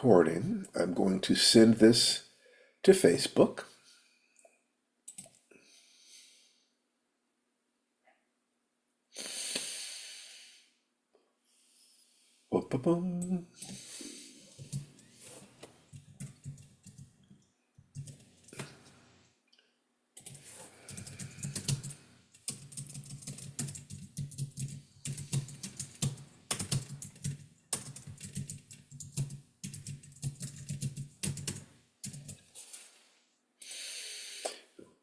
recording. I'm going to send this to Facebook. Boom.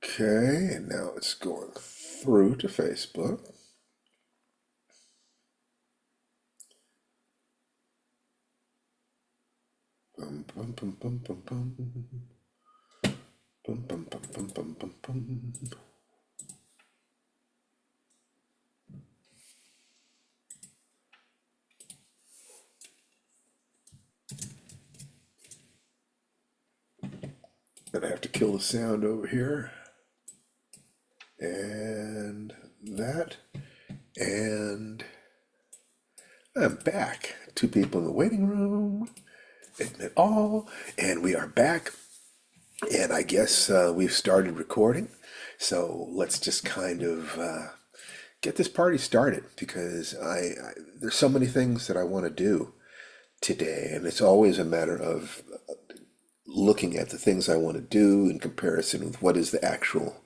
Okay, and now it's going through to Facebook. Bum, bum, bum, bum, bum, bum. Bum, bum, bum, bum, bum, bum, bum. Then I have to kill the sound over here. And that. And I'm back. Two people in the waiting room. Admit all. And we are back. And I guess we've started recording. So let's just kind of get this party started because there's so many things that I want to do today. And it's always a matter of looking at the things I want to do in comparison with what is the actual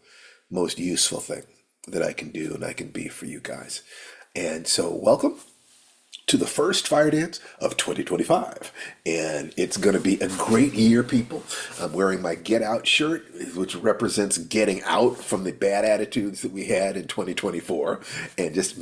most useful thing that I can do and I can be for you guys. And so, welcome to the first Firedance of 2025. And it's going to be a great year, people. I'm wearing my Get Out shirt, which represents getting out from the bad attitudes that we had in 2024. And just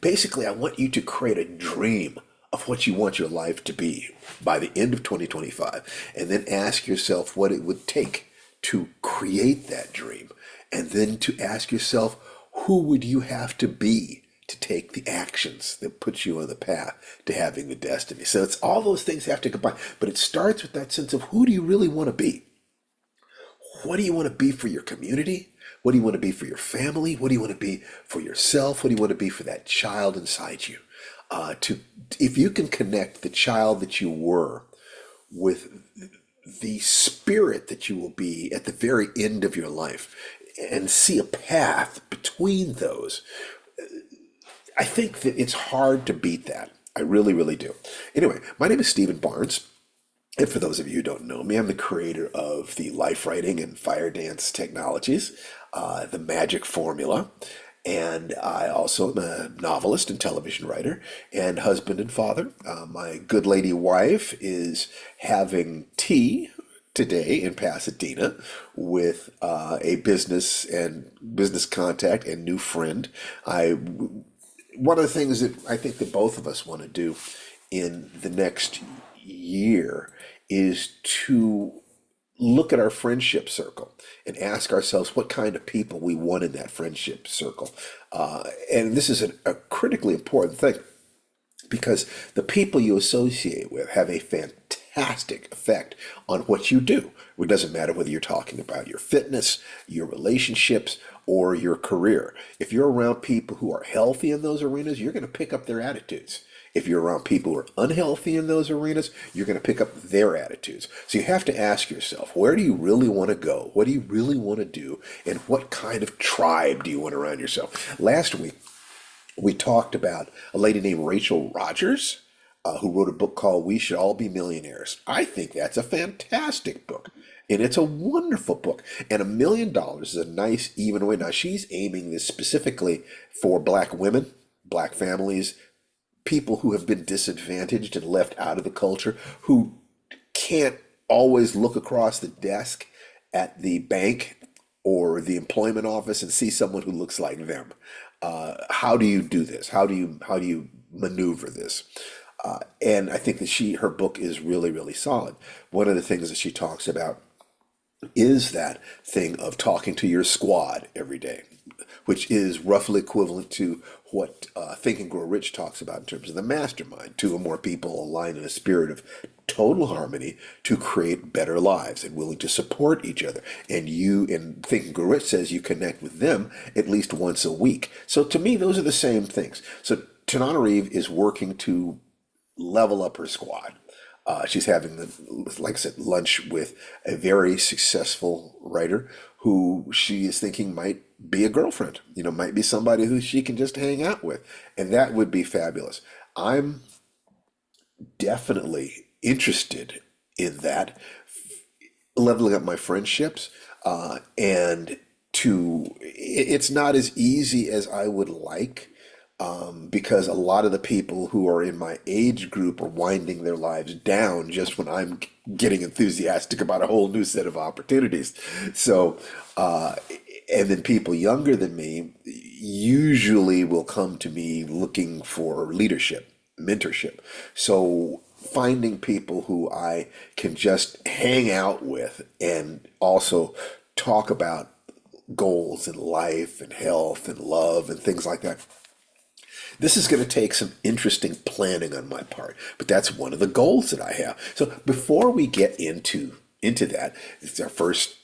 basically, I want you to create a dream of what you want your life to be by the end of 2025. And then ask yourself what it would take to create that dream. And then to ask yourself, who would you have to be to take the actions that put you on the path to having the destiny? So it's all those things have to combine, but it starts with that sense of who do you really want to be? What do you want to be for your community? What do you want to be for your family? What do you want to be for yourself? What do you want to be for that child inside you? If you can connect the child that you were with the spirit that you will be at the very end of your life and see a path between those, I think that it's hard to beat that. I really, really do. Anyway, my name is Stephen Barnes. And for those of you who don't know me, I'm the creator of the life writing and Firedance technologies, the magic formula. And I also am a novelist and television writer and husband and father. My good lady wife is having tea today in Pasadena with a business contact and new friend. One of the things that I think that both of us want to do in the next year is to look at our friendship circle and ask ourselves what kind of people we want in that friendship circle. And this is a critically important thing because the people you associate with have a fantastic effect on what you do. It doesn't matter whether you're talking about your fitness, your relationships, or your career. If you're around people who are healthy in those arenas, you're going to pick up their attitudes. If you're around people who are unhealthy in those arenas, you're going to pick up their attitudes. So you have to ask yourself, where do you really want to go? What do you really want to do? And what kind of tribe do you want around yourself? Last week, we talked about a lady named Rachel Rogers, who wrote a book called We Should All Be Millionaires. I think that's a fantastic book. And it's a wonderful book. And $1 million is a nice, even way. Now, she's aiming this specifically for Black women, Black families, people who have been disadvantaged and left out of the culture, who can't always look across the desk at the bank or the employment office and see someone who looks like them. How do you do this? How do you maneuver this? And I think that her book is really, really solid. One of the things that she talks about is that thing of talking to your squad every day, which is roughly equivalent to what Think and Grow Rich talks about in terms of the mastermind, two or more people aligned in a spirit of total harmony to create better lives and willing to support each other. And you, in Think and Grow Rich, says you connect with them at least once a week. So to me, those are the same things. So Tananarive is working to level up her squad. She's having, like I said, lunch with a very successful writer who she is thinking might be a girlfriend, might be somebody who she can just hang out with. And that would be fabulous. I'm definitely interested in that, leveling up my friendships, and it's not as easy as I would like, because a lot of the people who are in my age group are winding their lives down just when I'm getting enthusiastic about a whole new set of opportunities. So, and then people younger than me usually will come to me looking for leadership, mentorship. So finding people who I can just hang out with and also talk about goals in life and health and love and things like that. This is going to take some interesting planning on my part, but that's one of the goals that I have. So before we get into that, it's our first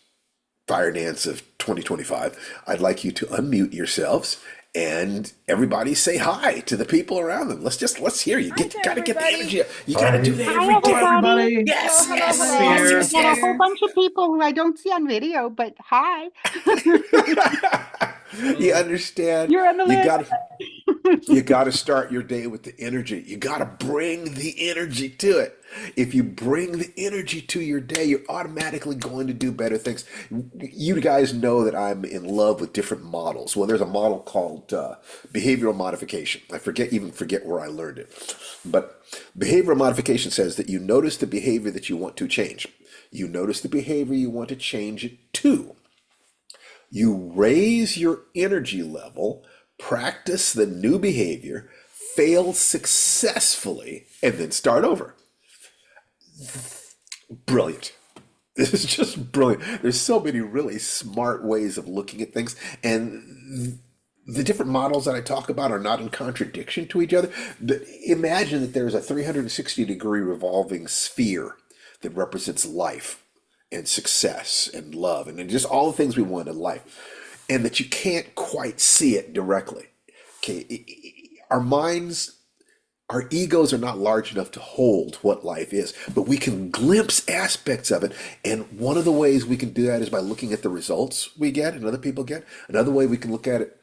Fire Dance of 2025. I'd like you to unmute yourselves and everybody say hi to the people around them. Let's hear you. Hi Gotta get the everybody. energy. You gotta do that Hi, every day. everybody. Yes, Hello, yes, hello, yes, hello. Here. yes, We've Who's got a yes. whole there? bunch of people who I don't see on video, but hi. You understand? You're on the You list. got you got to start your day with the energy. You got to bring the energy to it. If you bring the energy to your day, you're automatically going to do better things. You guys know that I'm in love with different models. Well, there's a model called behavioral modification. I forget where I learned it. But behavioral modification says that you notice the behavior that you want to change. You notice the behavior you want to change it to. You raise your energy level, practice the new behavior, fail successfully, and then start over. Brilliant. This is just brilliant. There's so many really smart ways of looking at things, and the different models that I talk about are not in contradiction to each other. Imagine that there's a 360-degree revolving sphere that represents life and success and love and just all the things we want in life, and that you can't quite see it directly. Okay, our minds, our egos are not large enough to hold what life is, but we can glimpse aspects of it. And one of the ways we can do that is by looking at the results we get and other people get. Another way we can look at it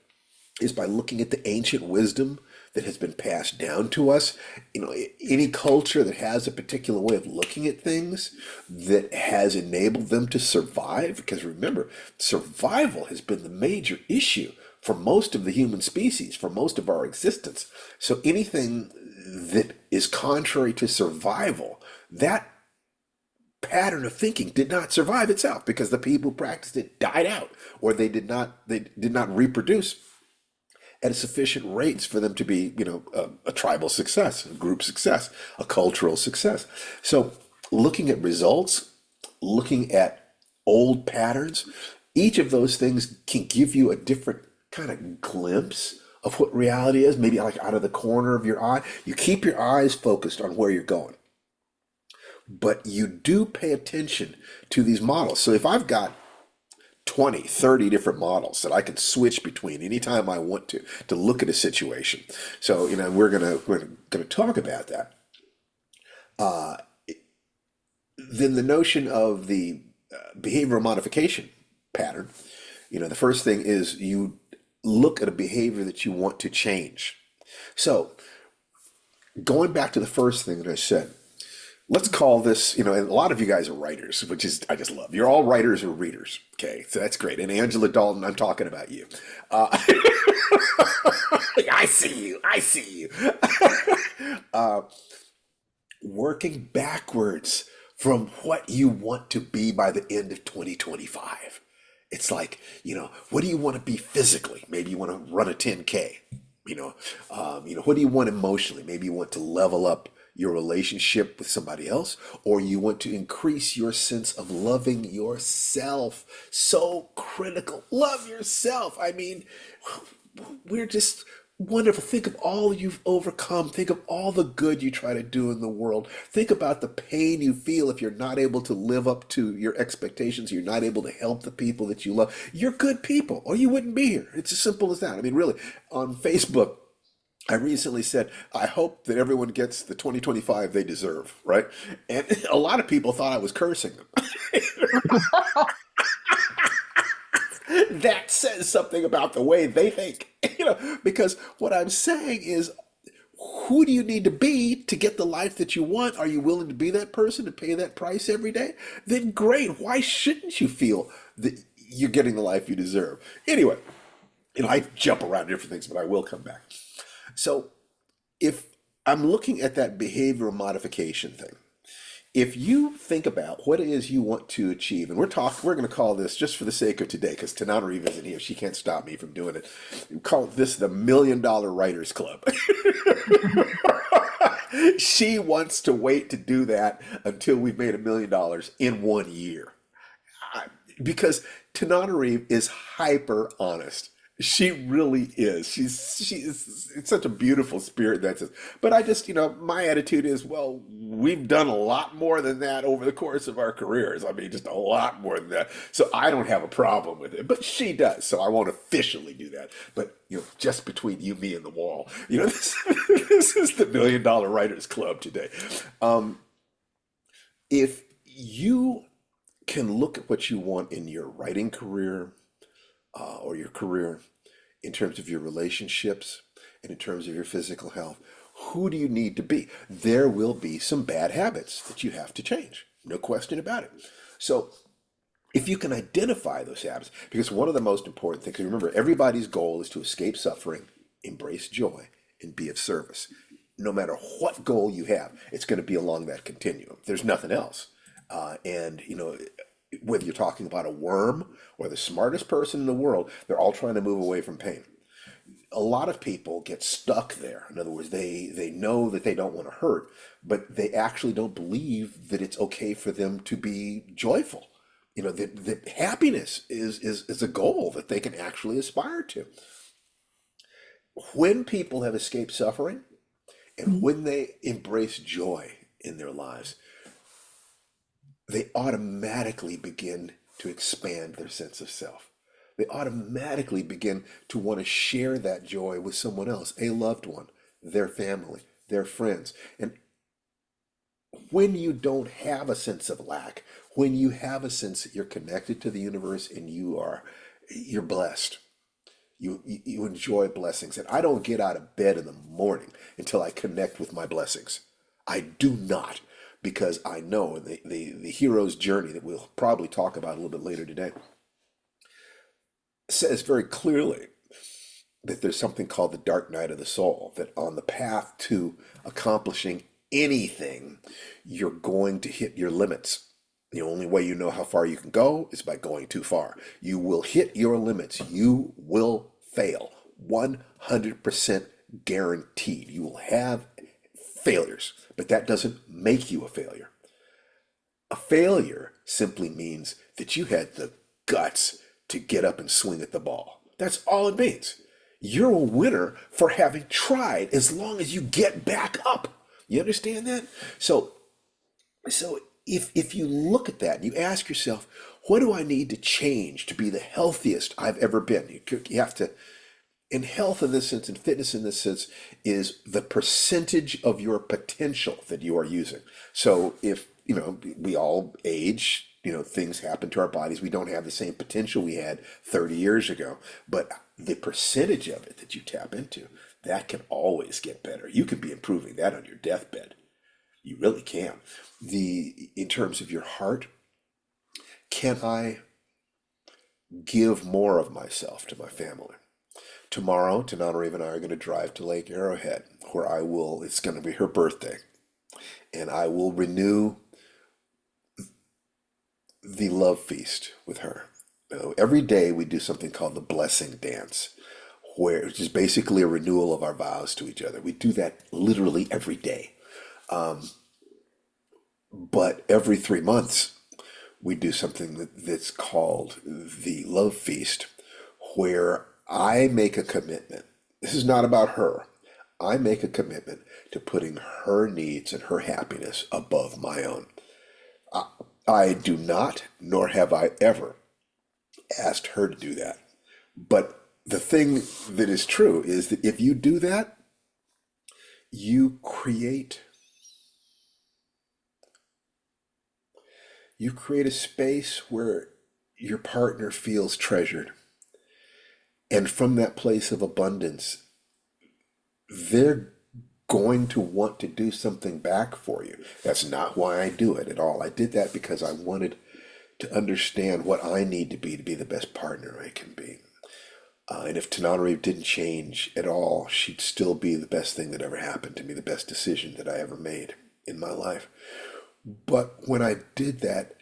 is by looking at the ancient wisdom that has been passed down to us. Any culture that has a particular way of looking at things that has enabled them to survive, because remember, survival has been the major issue for most of the human species, for most of our existence. So anything that is contrary to survival, that pattern of thinking did not survive itself, because the people who practiced it died out, or they did not reproduce at a sufficient rates for them to be, a tribal success, a group success, a cultural success. So looking at results, looking at old patterns, each of those things can give you a different kind of glimpse of what reality is, maybe like out of the corner of your eye. You keep your eyes focused on where you're going, but you do pay attention to these models. So if I've got 20, 30 different models that I can switch between anytime I want to look at a situation. So, we're gonna talk about that. Then the notion of the behavioral modification pattern, the first thing is you look at a behavior that you want to change. So, going back to the first thing that I said, let's call this, and a lot of you guys are writers, which is, I just love. You're all writers or readers. Okay, so that's great. And Angela Dalton, I'm talking about you. I see you. I see you. Working backwards from what you want to be by the end of 2025. It's like, what do you want to be physically? Maybe you want to run a 10K. What do you want emotionally? Maybe you want to level up your relationship with somebody else, or you want to increase your sense of loving yourself. So critical. Love yourself. I mean, we're just wonderful. Think of all you've overcome. Think of all the good you try to do in the world. Think about the pain you feel if you're not able to live up to your expectations. You're not able to help the people that you love. You're good people, or you wouldn't be here. It's as simple as that. I mean, really, on Facebook, I recently said, I hope that everyone gets the 2025 they deserve, right? And a lot of people thought I was cursing them. That says something about the way they think, because what I'm saying is, who do you need to be to get the life that you want? Are you willing to be that person and pay that price every day? Then great. Why shouldn't you feel that you're getting the life you deserve? Anyway, I jump around different things, but I will come back. So if I'm looking at that behavioral modification thing, if you think about what it is you want to achieve, and we're going to call this, just for the sake of today, because Tananarive isn't here, she can't stop me from doing it. We call this the $1,000,000 Writers Club. She wants to wait to do that until we've made $1,000,000 in 1 year. Because Tananarive is hyper honest. She really is. She's it's such a beautiful spirit that says. But I just, my attitude is, well, we've done a lot more than that over the course of our careers. I mean, just a lot more than that. So I don't have a problem with it. But she does. So I won't officially do that. But just between you, me, and the wall. This is the $1,000,000 Writers Club today. If you can look at what you want in your writing career, or your career, in terms of your relationships and in terms of your physical health, who do you need to be? There will be some bad habits that you have to change. No question about it. So if you can identify those habits, because one of the most important things, remember, everybody's goal is to escape suffering, embrace joy, and be of service. No matter what goal you have, it's going to be along that continuum. There's nothing else. And whether you're talking about a worm or the smartest person in the world, they're all trying to move away from pain. A lot of people get stuck there. In other words, they know that they don't want to hurt, but they actually don't believe that it's okay for them to be joyful. That happiness is a goal that they can actually aspire to. When people have escaped suffering and when they embrace joy in their lives, they automatically begin to expand their sense of self. They automatically begin to want to share that joy with someone else, a loved one, their family, their friends. And when you don't have a sense of lack, when you have a sense that you're connected to the universe and you're blessed, you enjoy blessings. And I don't get out of bed in the morning until I connect with my blessings. I do not. Because I know the hero's journey that we'll probably talk about a little bit later today says very clearly that there's something called the dark night of the soul, that on the path to accomplishing anything, you're going to hit your limits. The only way you know how far you can go is by going too far. You will hit your limits. You will fail. 100% guaranteed. You will have failures, but that doesn't make you a failure. A failure simply means that you had the guts to get up and swing at the ball. That's all it means. You're a winner for having tried, as long as you get back up. You understand that? So if you look at that and you ask yourself, what do I need to change to be the healthiest I've ever been? You have to. And health in this sense, and fitness in this sense, is the percentage of your potential that you are using. So if, we all age, things happen to our bodies. We don't have the same potential we had 30 years ago. But the percentage of it that you tap into, that can always get better. You could be improving that on your deathbed. You really can. In terms of your heart, can I give more of myself to my family? Tomorrow, Tananarive and I are going to drive to Lake Arrowhead, where it's going to be her birthday, and I will renew the love feast with her. Every day we do something called the blessing dance, which is basically a renewal of our vows to each other. We do that literally every day. But every 3 months, we do something that's called the love feast, where I make a commitment. This is not about her. I make a commitment to putting her needs and her happiness above my own. I do not, nor have I ever asked her to do that. But the thing that is true is that if you do that, you create you create a space where your partner feels treasured. And from that place of abundance, they're going to want to do something back for you. That's not why I do it at all. I did that because I wanted to understand what I need to be the best partner I can be. And if Tananarive didn't change at all, she'd still be the best thing that ever happened to me, the best decision that I ever made in my life. But when I did that,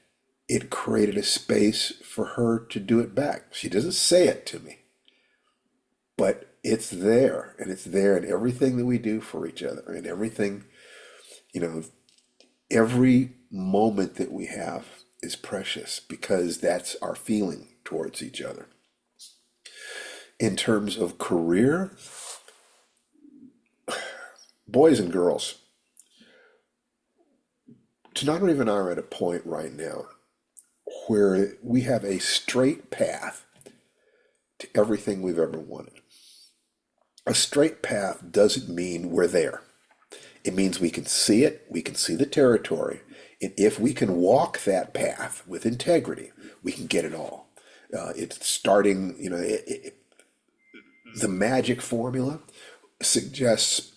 it created a space for her to do it back. She doesn't say it to me, but it's there, and it's there in everything that we do for each other, and everything, you know, every moment that we have is precious because that's our feeling towards each other. In terms of career, boys and girls, Tananarive and I are at a point right now where we have a straight path to everything we've ever wanted. A straight path doesn't mean we're there. It means we can see it, we can see the territory, and if we can walk that path with integrity, we can get it all. It's starting, the magic formula suggests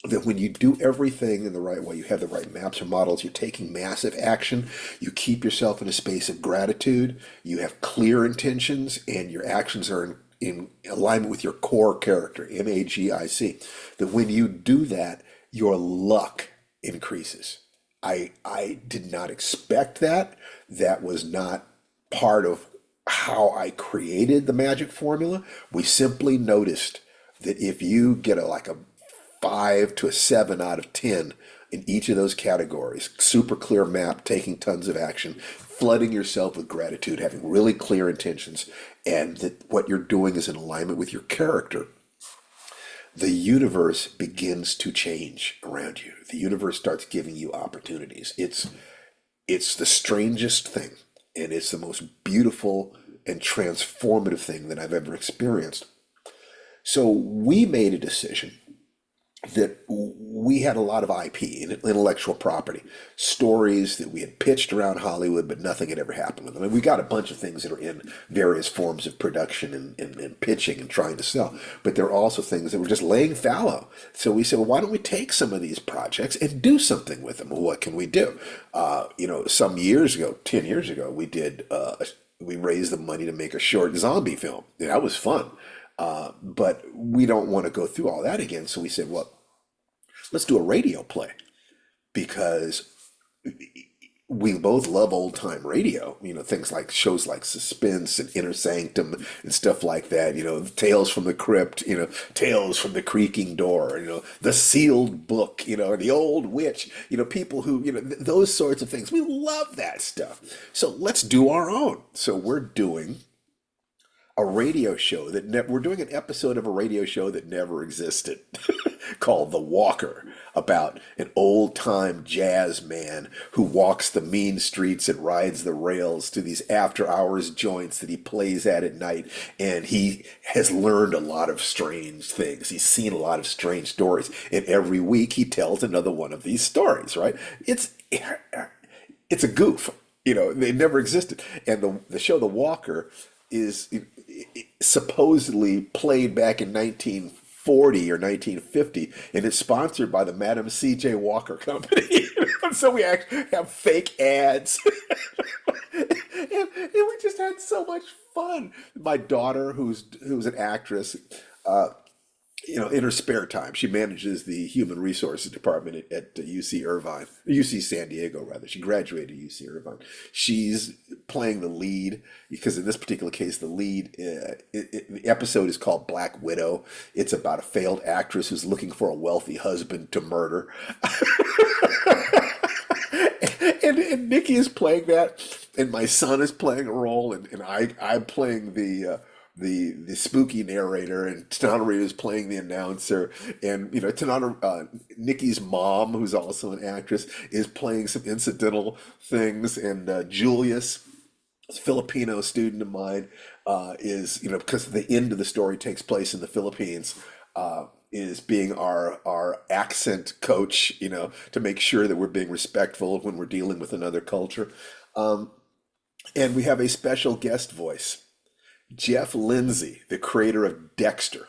that when you do everything in the right way, you have the right maps or models, you're taking massive action, you keep yourself in a space of gratitude, you have clear intentions, and your actions are in alignment with your core character, MAGIC. That when you do that, your luck increases. I did not expect that. That was not part of how I created the magic formula. We simply noticed that if you get like a 5 to a 7 out of 10 in each of those categories, super clear map, taking tons of action, flooding yourself with gratitude, having really clear intentions, and that what you're doing is in alignment with your character, the universe begins to change around you. The universe starts giving you opportunities. It's the strangest thing, and it's the most beautiful and transformative thing that I've ever experienced. So we made a decision that we had a lot of IP, intellectual property, stories that we had pitched around Hollywood, but nothing had ever happened with them. And we got a bunch of things that are in various forms of production and pitching and trying to sell, but there are also things that were just laying fallow. So we said, well, why don't we take some of these projects and do something with them? Well, what can we do? Some years ago, 10 years ago, we raised the money to make a short zombie film. Yeah, that was fun. But we don't want to go through all that again. So we said, well, let's do a radio play because we both love old time radio, things like shows like Suspense and Inner Sanctum and stuff like that, Tales from the Crypt, Tales from the Creaking Door, The Sealed Book, The Old Witch, people who, those sorts of things. We love that stuff. So let's do our own. So we're doing a radio show we're doing an episode of a radio show that never existed called The Walker, about an old time jazz man who walks the mean streets and rides the rails to these after hours joints that he plays at night. And he has learned a lot of strange things. He's seen a lot of strange stories. And every week he tells another one of these stories, right? It's a goof. They never existed. And the show The Walker is supposedly played back in 1940 or 1950, and it's sponsored by the Madam C.J. Walker Company. So we actually have fake ads. And we just had so much fun. My daughter, who's an actress, in her spare time, she manages the human resources department at UC San Diego, rather. She graduated at UC Irvine. She's playing the lead because in this particular case, the episode is called Black Widow. It's about a failed actress who's looking for a wealthy husband to murder. And Nikki is playing that, and my son is playing a role, and I'm playing the spooky narrator, and Tananarive is playing the announcer, and Nikki's mom, who's also an actress, is playing some incidental things, and Julius, a Filipino student of mine, is because the end of the story takes place in the Philippines. is being our accent coach, to make sure that we're being respectful when we're dealing with another culture. Um, and we have a special guest voice. Jeff Lindsay, the creator of Dexter,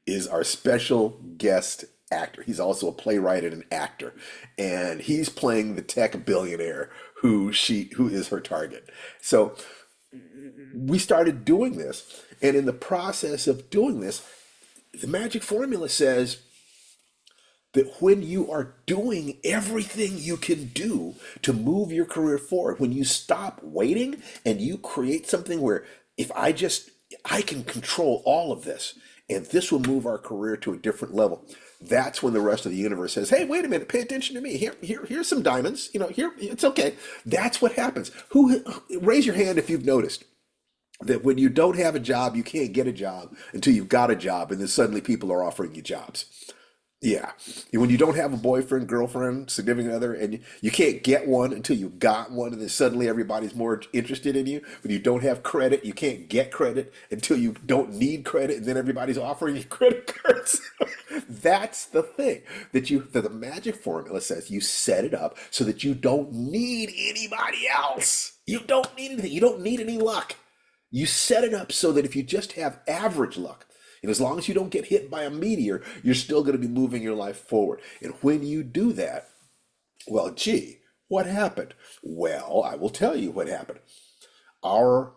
is our special guest actor. He's also a playwright and an actor, and he's playing the tech billionaire who is her target. So we started doing this, and in the process of doing this, the magic formula says that when you are doing everything you can do to move your career forward, when you stop waiting and you create something where if I can control all of this and this will move our career to a different level. That's when the rest of the universe says, "Hey, wait a minute, pay attention to me. Here's some diamonds. Here, it's okay." That's what happens. Who raise your hand if you've noticed that when you don't have a job, you can't get a job until you've got a job, and then suddenly people are offering you jobs. Yeah. When you don't have a boyfriend, girlfriend, significant other, and you can't get one until you got one, and then suddenly everybody's more interested in you. When you don't have credit, you can't get credit until you don't need credit, and then everybody's offering you credit cards. That's the thing that the magic formula says you set it up so that you don't need anybody else. You don't need anything. You don't need any luck. You set it up so that if you just have average luck, and as long as you don't get hit by a meteor, you're still going to be moving your life forward. And when you do that, well, gee, what happened? Well, I will tell you what happened. Our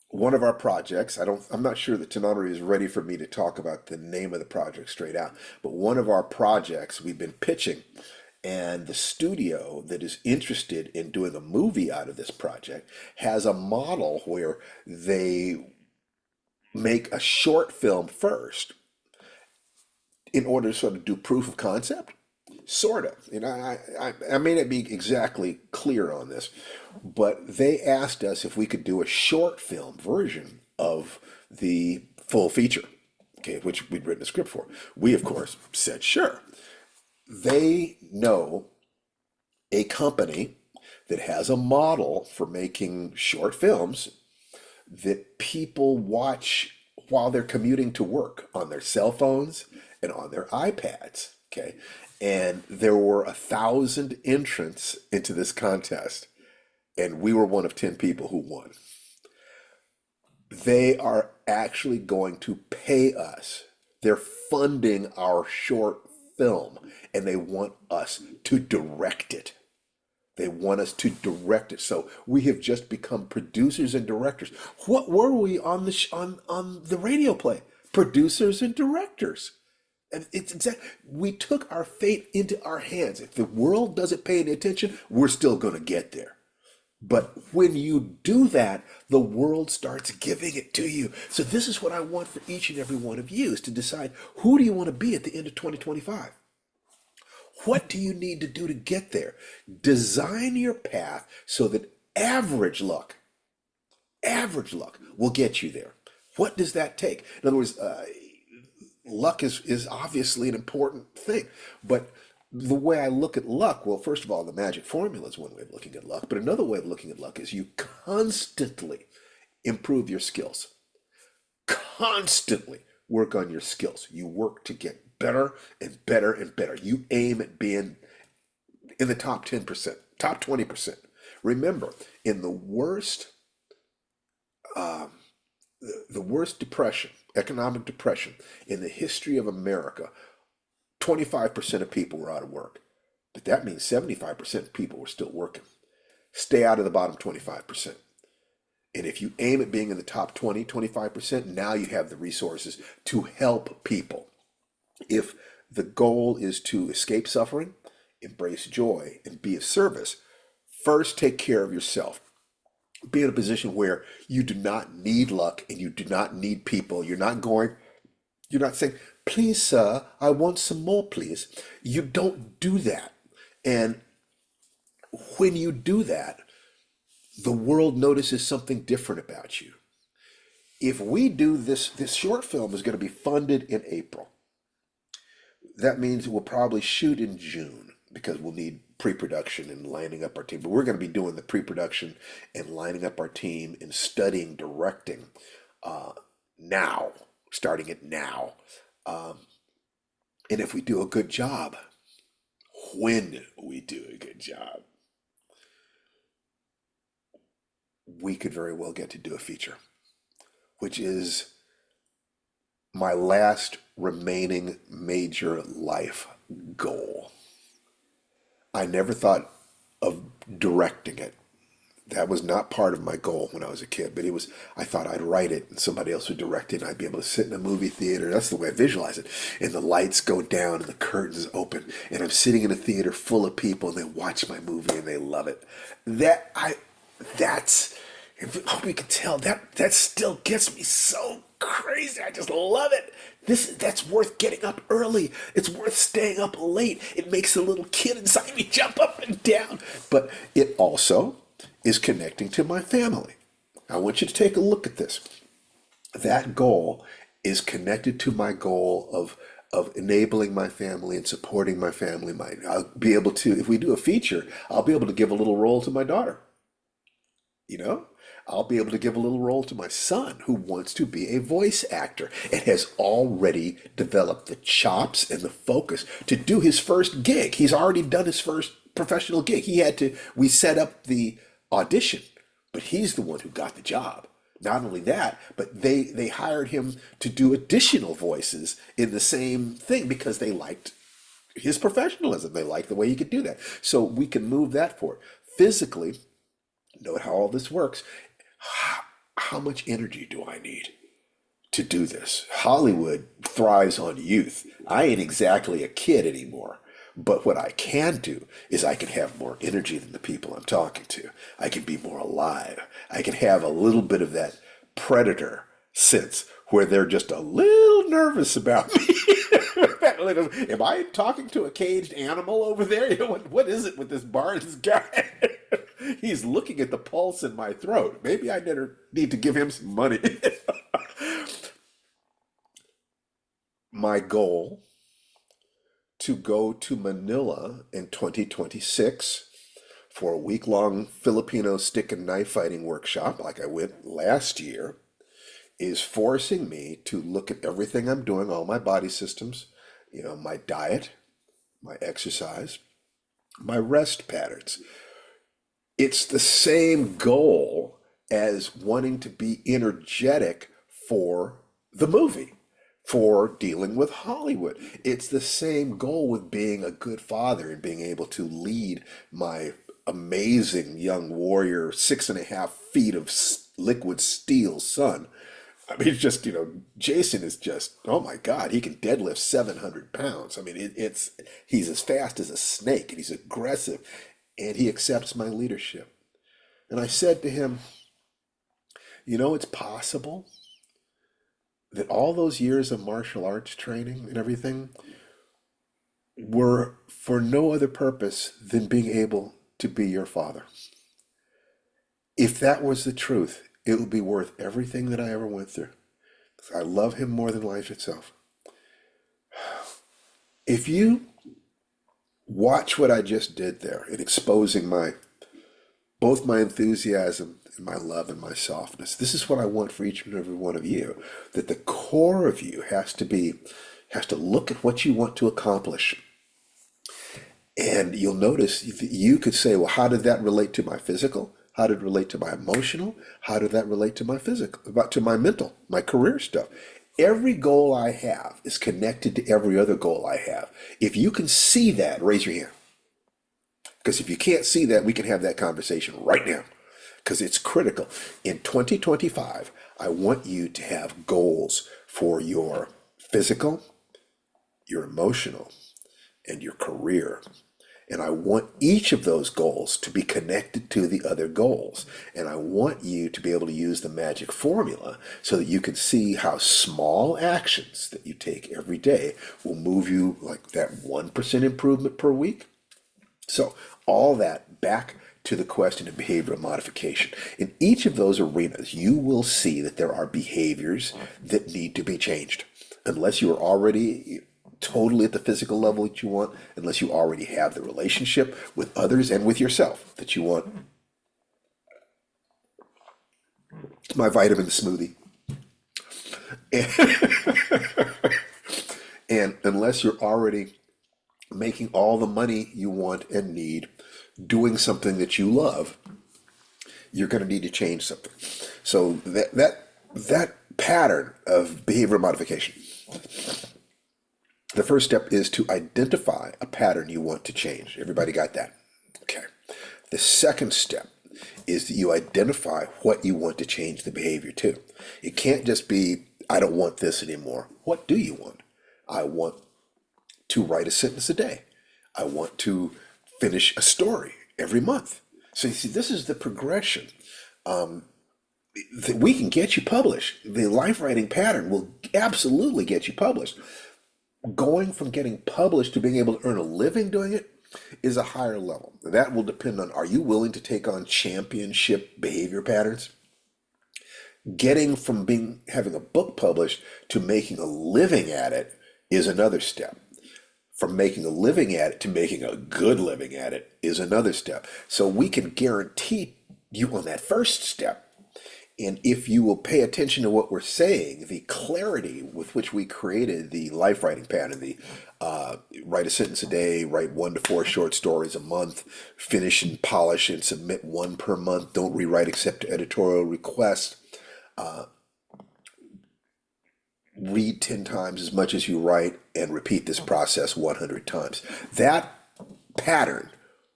One of our projects, I'm not sure that Tananari is ready for me to talk about the name of the project straight out, but one of our projects we've been pitching, and the studio that is interested in doing a movie out of this project has a model where they make a short film first in order to sort of do proof of concept. Sort of. I may not be exactly clear on this, but they asked us if we could do a short film version of the full feature, okay, which we'd written a script for. We, of course, said sure. They know a company that has a model for making short films that people watch while they're commuting to work on their cell phones and on their iPads. Okay. And there were 1,000 entrants into this contest, and we were one of 10 people who won. They are actually going to pay us. They're funding our short film, and they want us to direct it. They want us to direct it. So we have just become producers and directors. What were we on on the radio play? Producers and directors. And it's we took our fate into our hands. If the world doesn't pay any attention, we're still going to get there. But when you do that, the world starts giving it to you. So this is what I want for each and every one of you, is to decide, who do you want to be at the end of 2025? What do you need to do to get there? Design your path so that average luck will get you there. What does that take? In other words, luck is obviously an important thing, but the way I look at luck, well, first of all, the magic formula is one way of looking at luck, but another way of looking at luck is you constantly improve your skills. Constantly work on your skills. You work to get better and better and better. You aim at being in the top 10%, top 20%. Remember, in um, the worst depression, economic depression in the history of America, 25% of people were out of work. But that means 75% of people were still working. Stay out of the bottom 25%. And if you aim at being in the top 20, 25%, now you have the resources to help people. If the goal is to escape suffering, embrace joy, and be of service, first take care of yourself. Be in a position where you do not need luck and you do not need people. You're not saying, "Please, sir, I want some more, please." You don't do that. And when you do that, the world notices something different about you. If we do this short film is going to be funded in April. That means we'll probably shoot in June because we'll need pre-production and lining up our team. But we're going to be doing the pre-production and lining up our team and studying directing now, starting it now. And if we do a good job, when we do a good job, we could very well get to do a feature, which is my last remaining major life goal. I never thought of directing it. That was not part of my goal when I was a kid, but it was, I thought I'd write it and somebody else would direct it and I'd be able to sit in a movie theater. That's the way I visualize it. And the lights go down and the curtains open and I'm sitting in a theater full of people and they watch my movie and they love it. That's, I hope you can tell, that still gets me so crazy. I just love it. That's worth getting up early. It's worth staying up late. It makes the little kid inside me jump up and down. But it also is connecting to my family. I want you to take a look at this. That goal is connected to my goal of enabling my family and supporting my family. I'll be able to, if we do a feature, I'll be able to give a little role to my daughter. You know, I'll be able to give a little role to my son who wants to be a voice actor and has already developed the chops and the focus to do his first gig. He's already done his first professional gig. We set up the audition, but he's the one who got the job. Not only that, but they hired him to do additional voices in the same thing because they liked his professionalism. They liked the way he could do that. So we can move that forward. Physically, note how all this works. How much energy do I need to do this? Hollywood thrives on youth. I ain't exactly a kid anymore. But what I can do is I can have more energy than the people I'm talking to. I can be more alive. I can have a little bit of that predator sense where they're just a little nervous about me. Am I talking to a caged animal over there? What is it with this Barnes guy? He's looking at the pulse in my throat. Maybe I need to give him some money. My goal to go to Manila in 2026 for a week-long Filipino stick and knife fighting workshop like I went last year is forcing me to look at everything I'm doing, all my body systems, my diet, my exercise, my rest patterns. It's the same goal as wanting to be energetic for the movie, for dealing with Hollywood. It's the same goal with being a good father and being able to lead my amazing young warrior, 6.5 feet of liquid steel son. I mean, it's just, Jason is just, oh my God, he can deadlift 700 pounds. I mean, he's as fast as a snake and he's aggressive and he accepts my leadership. And I said to him, it's possible that all those years of martial arts training and everything were for no other purpose than being able to be your father. If that was the truth, it would be worth everything that I ever went through. I love him more than life itself. If you watch what I just did there in exposing both my enthusiasm and my love and my softness, this is what I want for each and every one of you. That the core of you has to look at what you want to accomplish. And you'll notice you could say, well, how did that relate to my physical? How did it relate to my emotional? How did that relate to my physical, to my mental, my career stuff? Every goal I have is connected to every other goal I have. If you can see that, raise your hand. Because if you can't see that, we can have that conversation right now. Because it's critical. In 2025, I want you to have goals for your physical, your emotional, and your career. And I want each of those goals to be connected to the other goals. And I want you to be able to use the magic formula so that you can see how small actions that you take every day will move you like that 1% improvement per week. So all that back to the question of behavioral modification. In each of those arenas, you will see that there are behaviors that need to be changed. Unless you are already totally at the physical level that you want, unless you already have the relationship with others and with yourself that you want. My vitamin smoothie. And unless you're already making all the money you want and need, doing something that you love, you're going to need to change something. So that pattern of behavior modification, the first step is to identify a pattern you want to change. Everybody got that? Okay. The second step is that you identify what you want to change the behavior to. It can't just be, I don't want this anymore. What do you want? I want to write a sentence a day. I want to finish a story every month. So you see, this is the progression. That we can get you published. The life writing pattern will absolutely get you published. Going from getting published to being able to earn a living doing it is a higher level. That will depend on, are you willing to take on championship behavior patterns? Getting from having a book published to making a living at it is another step. From making a living at it to making a good living at it is another step. So we can guarantee you on that first step. And if you will pay attention to what we're saying, the clarity with which we created the life writing pattern, the write a sentence a day, write 1 to 4 short stories a month, finish and polish and submit 1 per month, don't rewrite except to editorial request, read 10 times as much as you write, and repeat this process 100 times. That pattern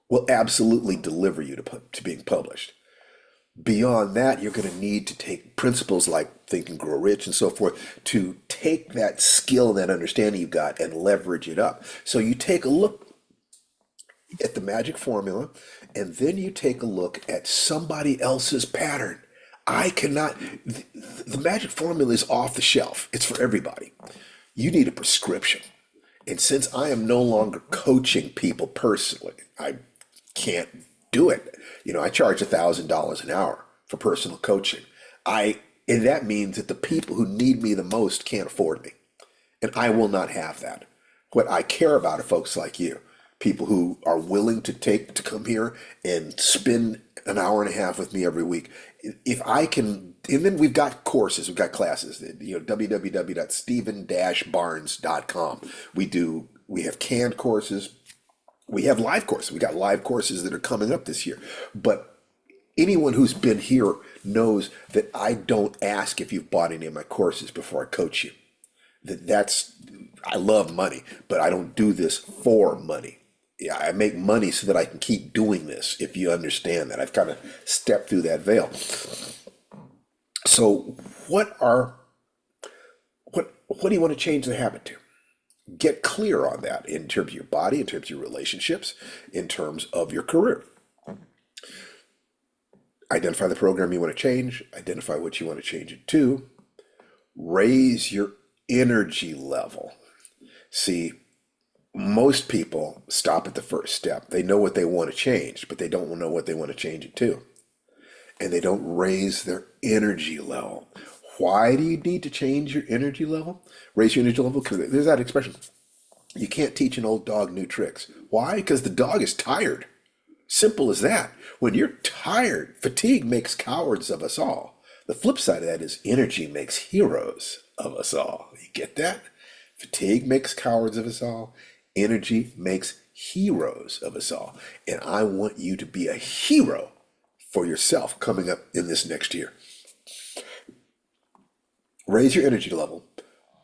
will absolutely deliver you to being published. Beyond that, you're going to need to take principles like Think and Grow Rich and so forth to take that skill and that understanding you got and leverage it up. So you take a look at the magic formula, and then you take a look at somebody else's pattern. The magic formula is off the shelf. It's for everybody. You need a prescription. And since I am no longer coaching people personally, I can't do it. I charge $1,000 an hour for personal coaching. And that means that the people who need me the most can't afford me. And I will not have that. What I care about are folks like you, people who are willing to come here and spend an hour and a half with me every week. If I can, and then we've got courses, we've got classes, www.stephen-barnes.com. We have canned courses. We have live courses. We got live courses that are coming up this year. But anyone who's been here knows that I don't ask if you've bought any of my courses before I coach you. I love money, but I don't do this for money. Yeah, I make money so that I can keep doing this, if you understand that. I've kind of stepped through that veil. So what do you want to change the habit to? Get clear on that in terms of your body, in terms of your relationships, in terms of your career. Identify the program you want to change, identify what you want to change it to, raise your energy level. See, most people stop at the first step. They know what they want to change, but they don't know what they want to change it to. And they don't raise their energy level. Why do you need to change your energy level? Raise your energy level? Because there's that expression. You can't teach an old dog new tricks. Why? Because the dog is tired. Simple as that. When you're tired, fatigue makes cowards of us all. The flip side of that is energy makes heroes of us all. You get that? Fatigue makes cowards of us all. Energy makes heroes of us all. And I want you to be a hero for yourself coming up in this next year. Raise your energy level.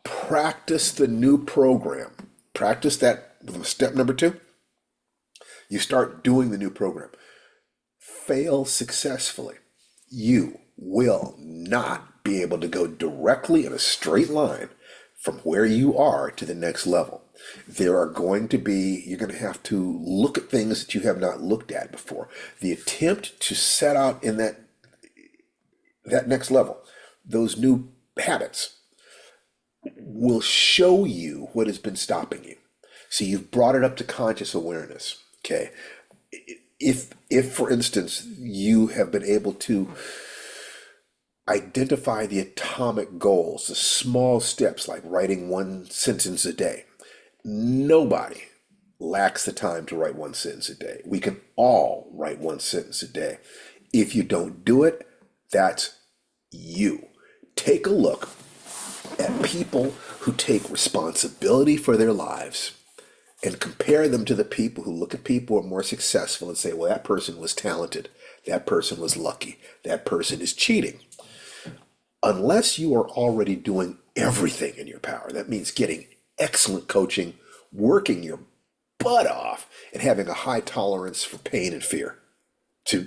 Practice the new program. Practice that. Step number 2. You start doing the new program. Fail successfully. You will not be able to go directly in a straight line from where you are to the next level. You're going to have to look at things that you have not looked at before. The attempt to set out in that next level, those new habits, will show you what has been stopping you. So you've brought it up to conscious awareness. Okay. If for instance, you have been able to identify the atomic goals, the small steps like writing 1 sentence a day. Nobody lacks the time to write 1 sentence a day. We can all write 1 sentence a day. If you don't do it, that's you. Take a look at people who take responsibility for their lives and compare them to the people who look at people who are more successful and say, well, that person was talented, that person was lucky, that person is cheating. Unless you are already doing everything in your power, that means getting excellent coaching, working your butt off, and having a high tolerance for pain and fear. To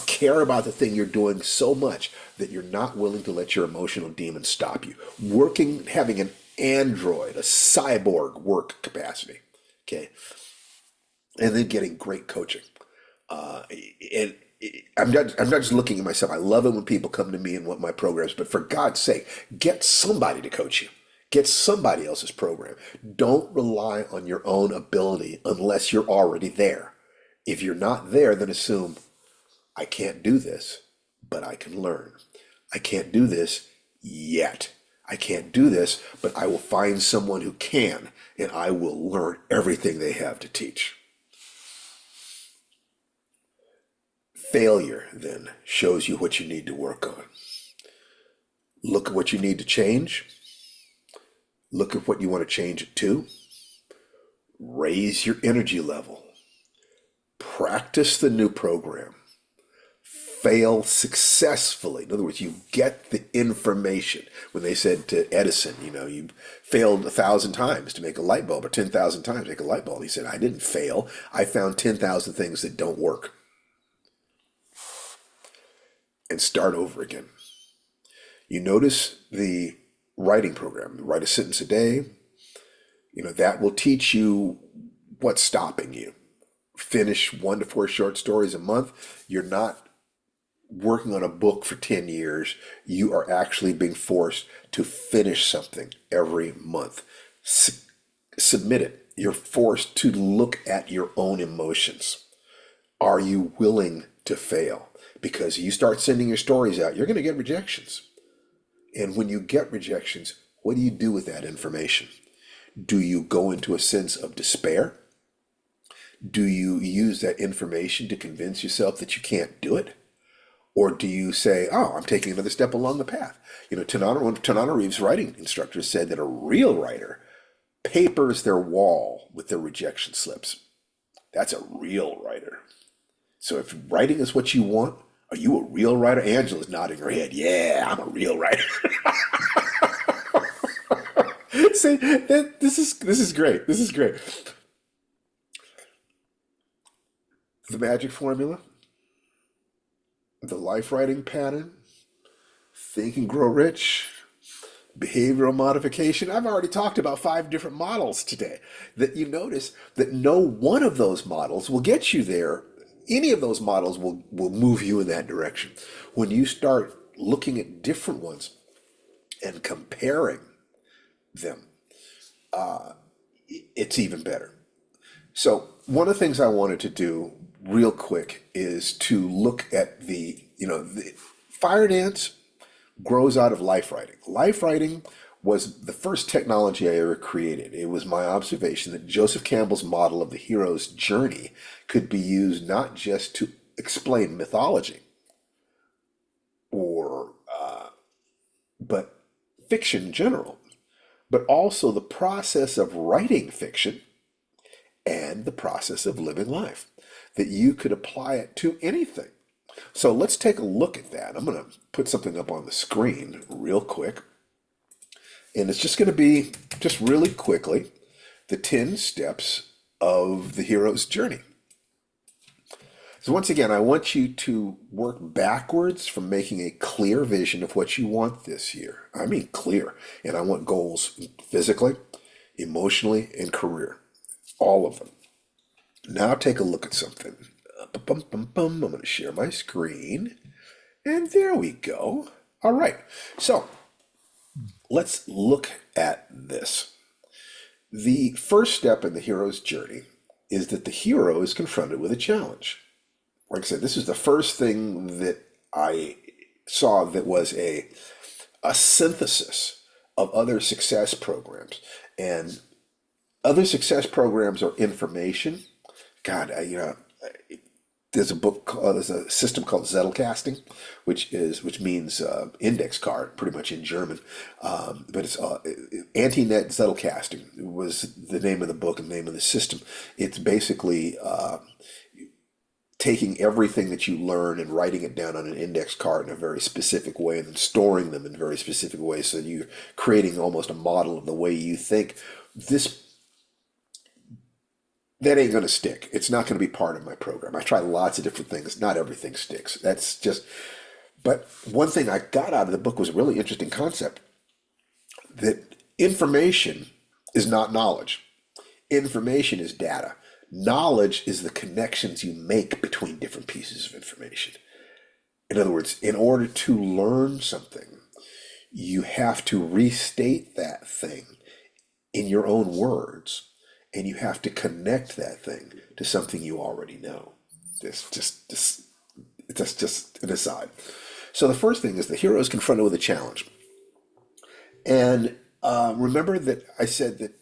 care about the thing you're doing so much that you're not willing to let your emotional demons stop you. Working, having an android, a cyborg work capacity. Okay. And then getting great coaching. And I'm not just looking at myself. I love it when people come to me and want my programs, but for God's sake, get somebody to coach you. Get somebody else's program. Don't rely on your own ability unless you're already there. If you're not there, then assume, I can't do this, but I can learn. I can't do this yet. I can't do this, but I will find someone who can, and I will learn everything they have to teach. Failure, then, shows you what you need to work on. Look at what you need to change. Look at what you want to change it to. Raise your energy level. Practice the new program. Fail successfully. In other words, you get the information. When they said to Edison, you failed 1,000 times to make a light bulb, or 10,000 times to make a light bulb. He said, I didn't fail. I found 10,000 things that don't work. And start over again. You notice the writing program. Write a sentence a day. That will teach you what's stopping you. Finish 1 to 4 short stories a month. You're not working on a book for 10 years. You are actually being forced to finish something every month. Submit it. You're forced to look at your own emotions. Are you willing to fail? Because you start sending your stories out, you're going to get rejections. And when you get rejections, what do you do with that information? Do you go into a sense of despair? Do you use that information to convince yourself that you can't do it? Or do you say, oh, I'm taking another step along the path? One of Tanana Reeves' writing instructor said that a real writer papers their wall with their rejection slips. That's a real writer. So if writing is what you want, are you a real writer? Angela's nodding her head. Yeah, I'm a real writer. See, this is great. This is great. The magic formula, the life writing pattern, think and grow rich, behavioral modification. I've already talked about 5 different models today. That you notice that no one of those models will get you there. Any of those models will move you in that direction. When you start looking at different ones and comparing them, it's even better. So one of the things I wanted to do real quick is to look at the Firedance grows out of life writing. Life writing was the first technology I ever created. It was my observation that Joseph Campbell's model of the hero's journey could be used not just to explain mythology or but fiction in general, but also the process of writing fiction and the process of living life, that you could apply it to anything. So let's take a look at that. I'm going to put something up on the screen real quick. And it's just going to be, just really quickly, the 10 steps of the hero's journey. So once again, I want you to work backwards from making a clear vision of what you want this year. I mean clear. And I want goals physically, emotionally, and career. All of them. Now take a look at something. I'm going to share my screen. And there we go. All right. So let's look at this. The first step in the hero's journey is that the hero is confronted with a challenge. Like I said, this is the first thing that I saw that was a synthesis of other success programs. And other success programs are information. God, there's a system called Zettelkasting, which means index card, pretty much in German. But it's Anti-Net Zettelkasting was the name of the book and the name of the system. It's basically taking everything that you learn and writing it down on an index card in a very specific way and then storing them in very specific ways, so you're creating almost a model of the way you think. This that ain't going to stick. It's not going to be part of my program. I try lots of different things. Not everything sticks. That's just. But one thing I got out of the book was a really interesting concept, that information is not knowledge. Information is data. Knowledge is the connections you make between different pieces of information. In other words, in order to learn something, you have to restate that thing in your own words, and you have to connect that thing to something you already know. That's just an aside. So the first thing is the hero is confronted with a challenge. And remember that I said that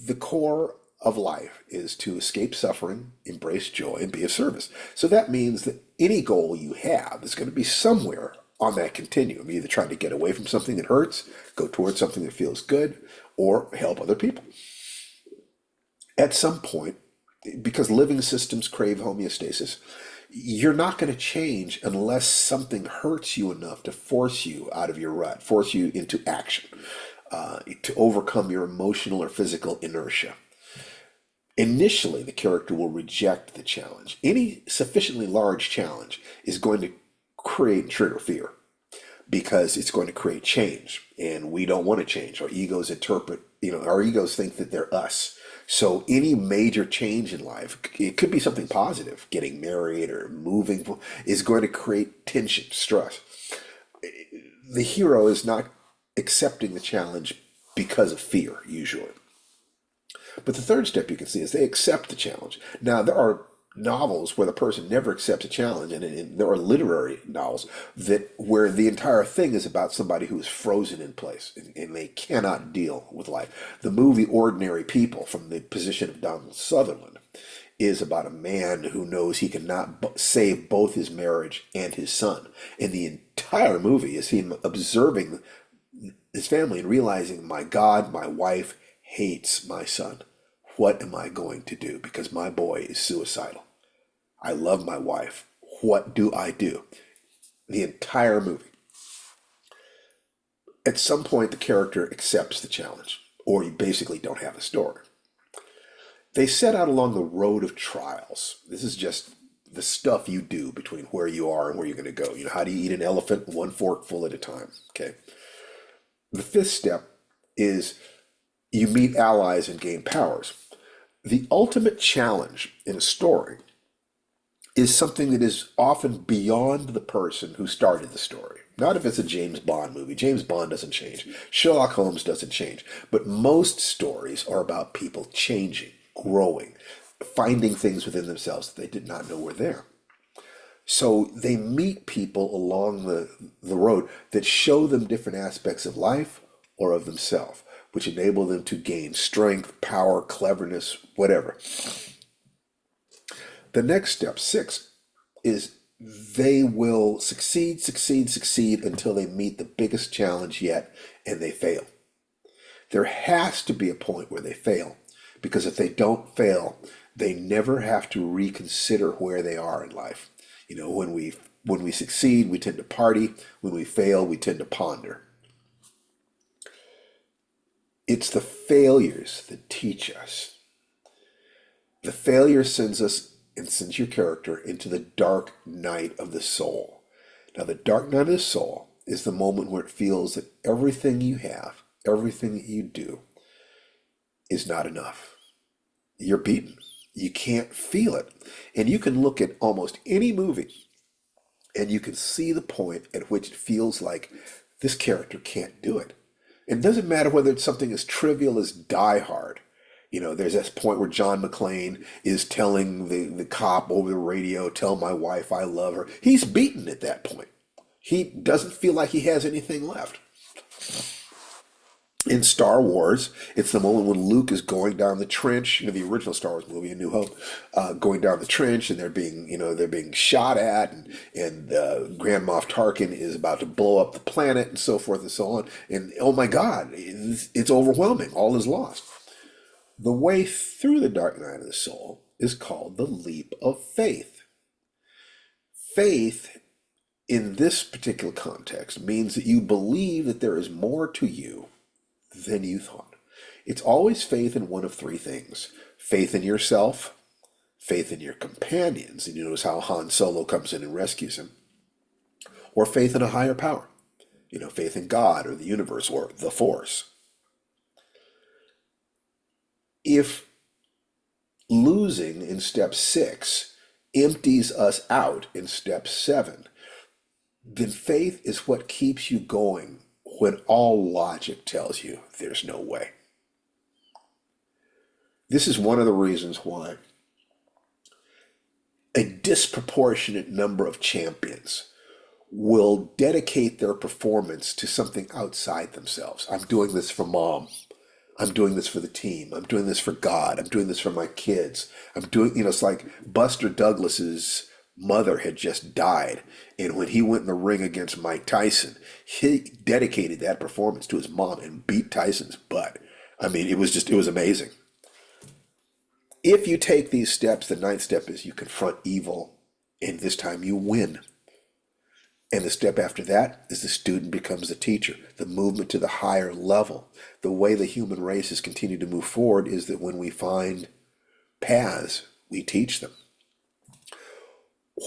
the core of life is to escape suffering, embrace joy, and be of service. So that means that any goal you have is going to be somewhere on that continuum, either trying to get away from something that hurts, go towards something that feels good, or help other people. At some point, because living systems crave homeostasis, you're not going to change unless something hurts you enough to force you out of your rut, force you into action, to overcome your emotional or physical inertia. Initially, the character will reject the challenge. Any sufficiently large challenge is going to create and trigger fear, because it's going to create change, and we don't want to change. Our egos our egos think that they're us. So any major change in life, it could be something positive, getting married or moving, is going to create tension, stress. The hero is not accepting the challenge because of fear, usually. But the third step you can see is they accept the challenge. Now, there are novels where the person never accepts a challenge, and there are literary novels where the entire thing is about somebody who is frozen in place, and they cannot deal with life. The movie Ordinary People, from the position of Donald Sutherland, is about a man who knows he cannot save both his marriage and his son. And the entire movie is him observing his family and realizing, my God, my wife hates my son. What am I going to do? Because my boy is suicidal. I love my wife. What do I do? The entire movie. At some point, the character accepts the challenge, or you basically don't have a story. They set out along the road of trials. This is just the stuff you do between where you are and where you're going to go. How do you eat an elephant? One forkful at a time. Okay. The fifth step is you meet allies and gain powers. The ultimate challenge in a story is something that is often beyond the person who started the story. Not if it's a James Bond movie. James Bond doesn't change. Sherlock Holmes doesn't change. But most stories are about people changing, growing, finding things within themselves that they did not know were there. So they meet people along the road that show them different aspects of life or of themselves, which enable them to gain strength, power, cleverness, whatever. The next step, 6, is they will succeed until they meet the biggest challenge yet, and they fail. There has to be a point where they fail, because if they don't fail, they never have to reconsider where they are in life. When we succeed, we tend to party. When we fail, we tend to ponder. It's the failures that teach us. The failure sends your character into the dark night of the soul. Now, the dark night of the soul is the moment where it feels that everything you have, everything that you do, is not enough. You're beaten. You can't feel it. And you can look at almost any movie, and you can see the point at which it feels like this character can't do it. It doesn't matter whether it's something as trivial as Die Hard. There's this point where John McClane is telling the cop over the radio, tell my wife I love her. He's beaten at that point. He doesn't feel like he has anything left. In Star Wars, it's the moment when Luke is going down the trench, the original Star Wars movie, A New Hope, going down the trench, and they're being shot at, and Grand Moff Tarkin is about to blow up the planet, and so forth and so on. And oh my God, it's overwhelming. All is lost. The way through the dark night of the soul is called the leap of faith. Faith, in this particular context, means that you believe that there is more to you than you thought. It's always faith in one of three things: faith in yourself, faith in your companions, and you notice how Han Solo comes in and rescues him, or faith in a higher power, faith in God or the universe or the Force. If losing in step 6 empties us out in step 7, then faith is what keeps you going when all logic tells you there's no way. This is one of the reasons why a disproportionate number of champions will dedicate their performance to something outside themselves. I'm doing this for mom. I'm doing this for the team. I'm doing this for God. I'm doing this for my kids. It's like Buster Douglas's mother had just died. And when he went in the ring against Mike Tyson, he dedicated that performance to his mom and beat Tyson's butt. I mean, it was amazing. If you take these steps, the ninth step is you confront evil, and this time you win. And the step after that is the student becomes the teacher, the movement to the higher level. The way the human race has continued to move forward is that when we find paths, we teach them.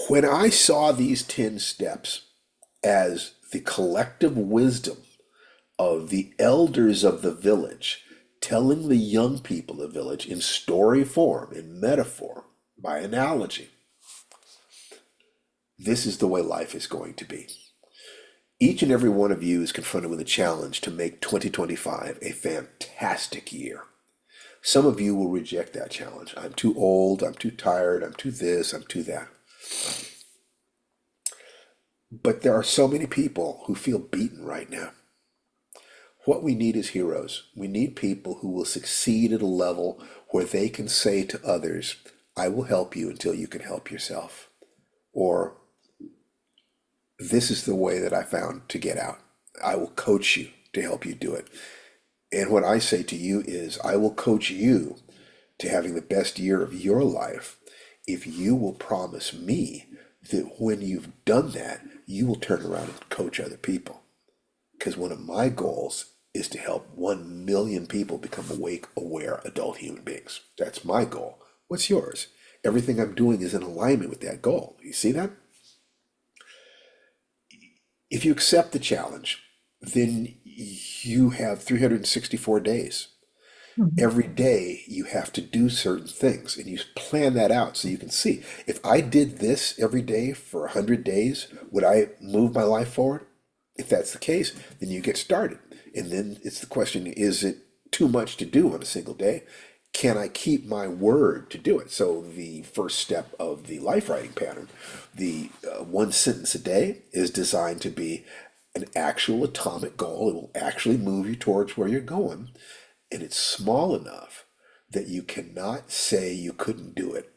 When I saw these 10 steps as the collective wisdom of the elders of the village, telling the young people of the village in story form, in metaphor, by analogy, this is the way life is going to be. Each and every one of you is confronted with a challenge to make 2025 a fantastic year. Some of you will reject that challenge. I'm too old, I'm too tired, I'm too this, I'm too that. But there are so many people who feel beaten right now. What we need is heroes. We need people who will succeed at a level where they can say to others, I will help you until you can help yourself. Or, this is the way that I found to get out. I will coach you to help you do it. And what I say to you is, I will coach you to having the best year of your life if you will promise me that when you've done that, you will turn around and coach other people. Because one of my goals is to help 1 million people become awake, aware, adult human beings. That's my goal. What's yours? Everything I'm doing is in alignment with that goal. You see that? If you accept the challenge, then you have 364 days. Every day you have to do certain things, and you plan that out so you can see. If I did this every day for 100 days, would I move my life forward? If that's the case, then you get started. And then it's the question, is it too much to do on a single day? Can I keep my word to do it? So the first step of the life writing pattern, the one sentence a day, is designed to be an actual atomic goal. It will actually move you towards where you're going. And it's small enough that you cannot say you couldn't do it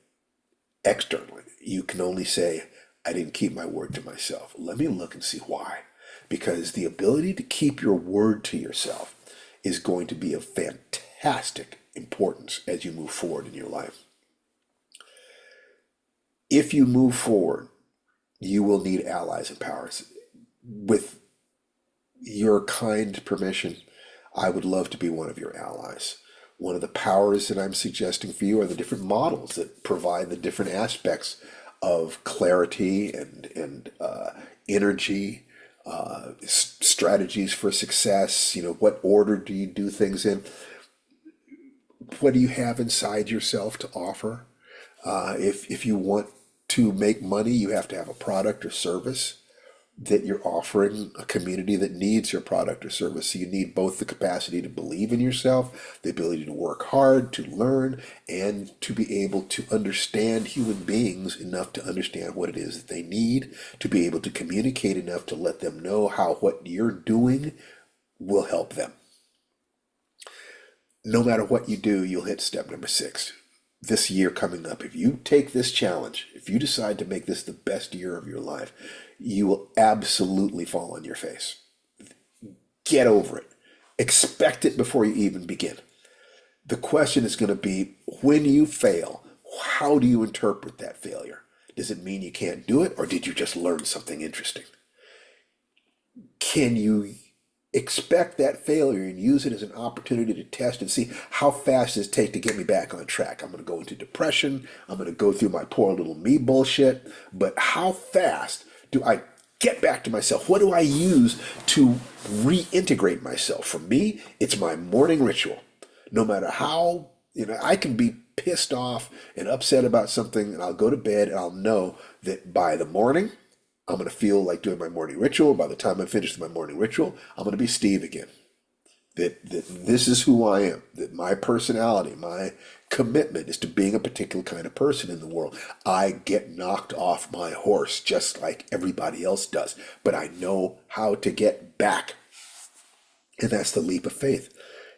externally. You can only say, I didn't keep my word to myself. Let me look and see why. Because the ability to keep your word to yourself is going to be of fantastic importance as you move forward in your life. If you move forward, you will need allies and powers. With your kind permission, I would love to be one of your allies. One of the powers that I'm suggesting for you are the different models that provide the different aspects of clarity and energy, strategies for success. What order do you do things in? What do you have inside yourself to offer? If you want to make money, you have to have a product or service that you're offering a community that needs your product or service. So you need both the capacity to believe in yourself, the ability to work hard, to learn, and to be able to understand human beings enough to understand what it is that they need, to be able to communicate enough to let them know how what you're doing will help them. No matter what you do, you'll hit step number 6. This year coming up, if you take this challenge, if you decide to make this the best year of your life, you will absolutely fall on your face. Get over it. Expect it before you even begin. The question is going to be, when you fail, how do you interpret that failure? Does it mean you can't do it, or did you just learn something interesting? Can you expect that failure and use it as an opportunity to test and see how fast does it take to get me back on track? I'm going to go into depression. I'm going to go through my poor little me bullshit. But how fast do I get back to myself? What do I use to reintegrate myself? For me, it's my morning ritual. No matter how, I can be pissed off and upset about something, and I'll go to bed and I'll know that by the morning, I'm going to feel like doing my morning ritual. By the time I finish my morning ritual, I'm going to be Steve again. That this is who I am. That my personality, my commitment is to being a particular kind of person in the world. I get knocked off my horse just like everybody else does. But I know how to get back. And that's the leap of faith.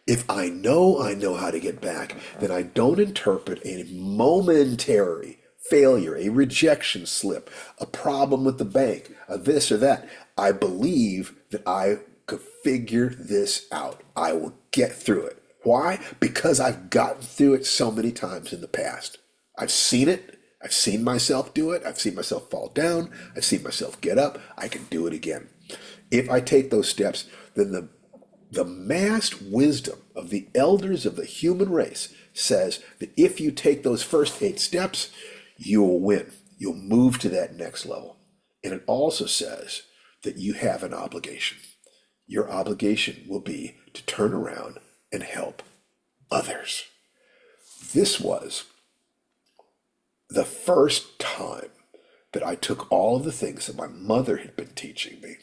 If I know how to get back, then I don't interpret a momentary failure, a rejection slip, a problem with the bank, a this or that. I believe that I could figure this out. I will get through it. Why? Because I've gotten through it so many times in the past. I've seen it. I've seen myself do it. I've seen myself fall down. I've seen myself get up. I can do it again. If I take those steps, then the massed wisdom of the elders of the human race says that if you take those first 8 steps, you will win. You'll move to that next level. And it also says that you have an obligation. Your obligation will be to turn around and help others. This was the first time that I took all of the things that my mother had been teaching me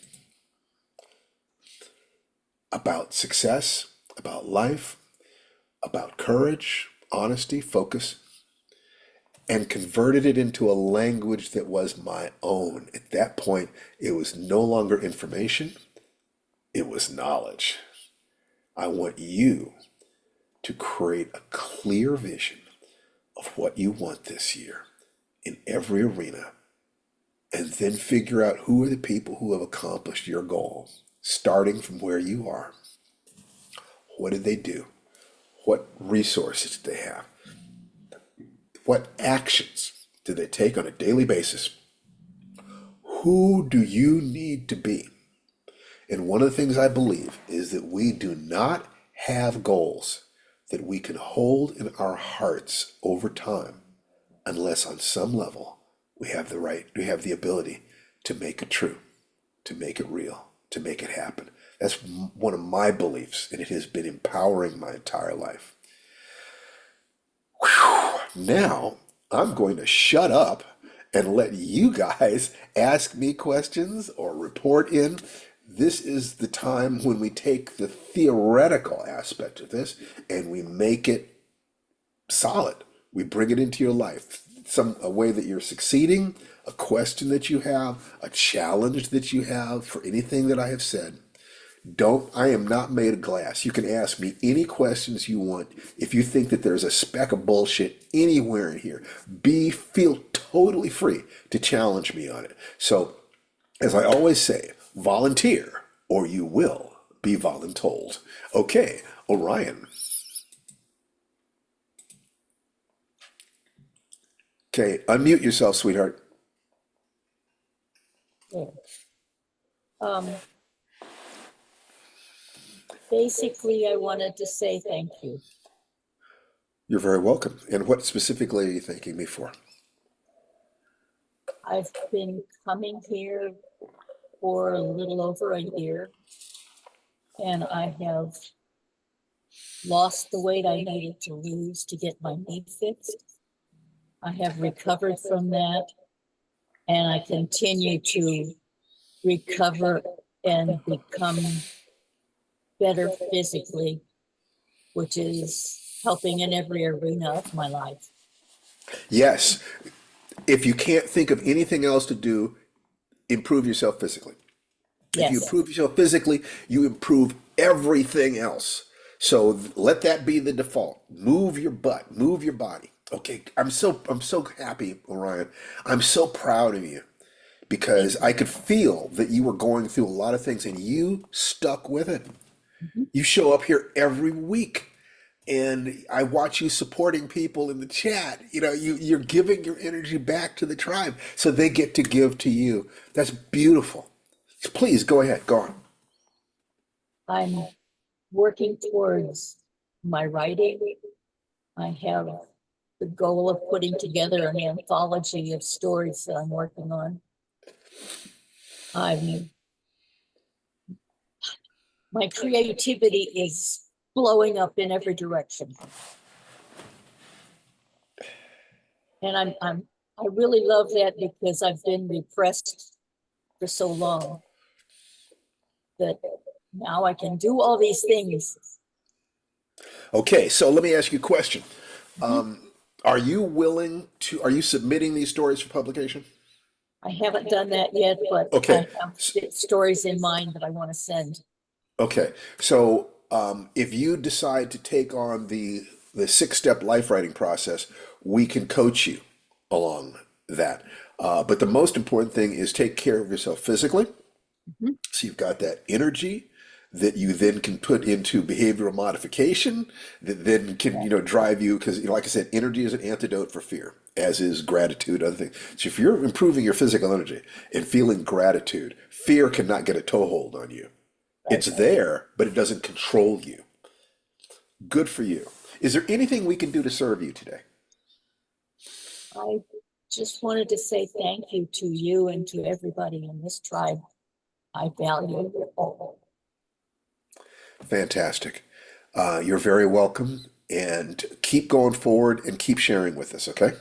about success, about life, about courage, honesty, focus, and converted it into a language that was my own. At that point, it was no longer information, it was knowledge. I want you to create a clear vision of what you want this year in every arena, and then figure out who are the people who have accomplished your goal, starting from where you are. What did they do? What resources did they have? What actions do they take on a daily basis? Who do you need to be? And one of the things I believe is that we do not have goals that we can hold in our hearts over time unless on some level we have the ability to make it true, to make it real, to make it happen. That's one of my beliefs, and it has been empowering my entire life. Whew. Now, I'm going to shut up and let you guys ask me questions or report in. This is the time when we take the theoretical aspect of this and we make it solid. We bring it into your life. A way that you're succeeding, a question that you have, a challenge that you have for anything that I have said. I am not made of glass. You can ask me any questions you want. If you think that there's a speck of bullshit anywhere in here, feel totally free to challenge me on it. So, as I always say, volunteer or you will be voluntold. Okay, Orion. Okay, unmute yourself, sweetheart. Yeah. Basically, I wanted to say thank you. You're very welcome. And what specifically are you thanking me for? I've been coming here for a little over a year, and I have lost the weight I needed to lose to get my knee fixed. I have recovered from that, and I continue to recover and become better physically, which is helping in every arena of my life. Yes. If you can't think of anything else to do, improve yourself physically. If you Yes. improve yourself physically, you improve everything else. So let that be the default. Move your butt, move your body. Okay, I'm so happy, Orion. I'm so proud of you Thank because you. I could feel that you were going through a lot of things and you stuck with it. Mhm. You show up here every week and I watch you supporting people in the chat. You're giving your energy back to the tribe so they get to give to you. That's beautiful. Please go ahead, go on. I'm working towards my writing. I have the goal of putting together an anthology of stories that I'm working on. I'm My creativity is blowing up in every direction. And I really love that because I've been repressed for so long that now I can do all these things. Okay, so let me ask you a question. Mhm. Are you submitting these stories for publication? I haven't done that yet, but Okay, I have stories in mind that I want to send. okay. So if you decide to take on the 6-step life writing process, we can coach you along that. But the most important thing is take care of yourself physically. Mhm. So you've got that energy that you then can put into behavioral modification that then can, drive you because, like I said, energy is an antidote for fear, as is gratitude, other things. So if you're improving your physical energy and feeling gratitude, fear cannot get a toehold on you. Right. It's there, but it doesn't control you. Good for you. Is there anything we can do to serve you today? I just wanted to say thank you to you and to everybody in this tribe. I value it all. Fantastic. You're very welcome, and keep going forward and keep sharing with us, okay?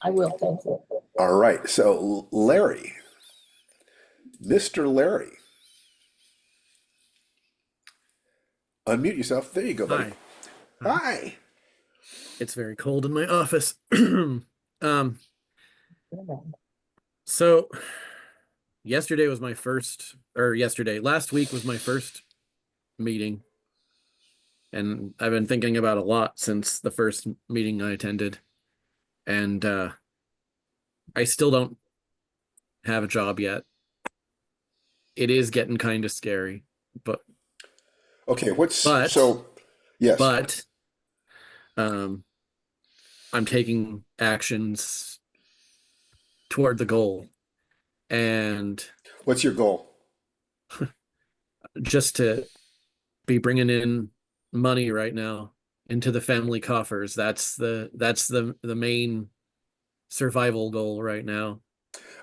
I will, thank you. All right. So, Larry, Mr. Larry, unmute yourself. There you go, buddy. Hi. Hi. Hi. It's very cold in my office. Um, so yesterday was my first, or yesterday, last week was my first meeting, and I've been thinking about a lot since the first meeting I attended, and I still don't have a job yet. It is getting kind of scary, but Okay. but Yes. but um, I'm taking actions toward the goal, and What's your goal? just to be bringing in money right now into the family coffers. That's the main survival goal right now.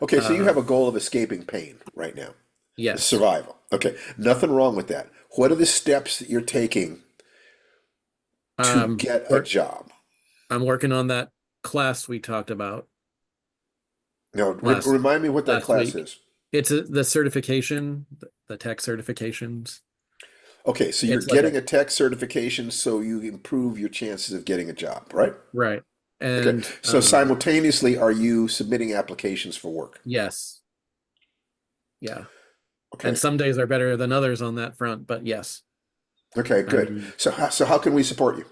Okay. So, you Uh, have a goal of escaping pain right now, yes. survival. Okay. Nothing wrong with that. What are the steps that you're taking to Um, get a we're, job? I'm working on that class we talked about Now, last remind me what that last class week. is. It's the certification, the tech certifications. Okay. So, you're It's like a getting a tech certification so you improve your chances of getting a job, right? right. Okay. And So, simultaneously, are you submitting applications for work? yes, yeah. And Okay. some days are better than others on that front, but yes. Okay, I good. mean, So how can we support you?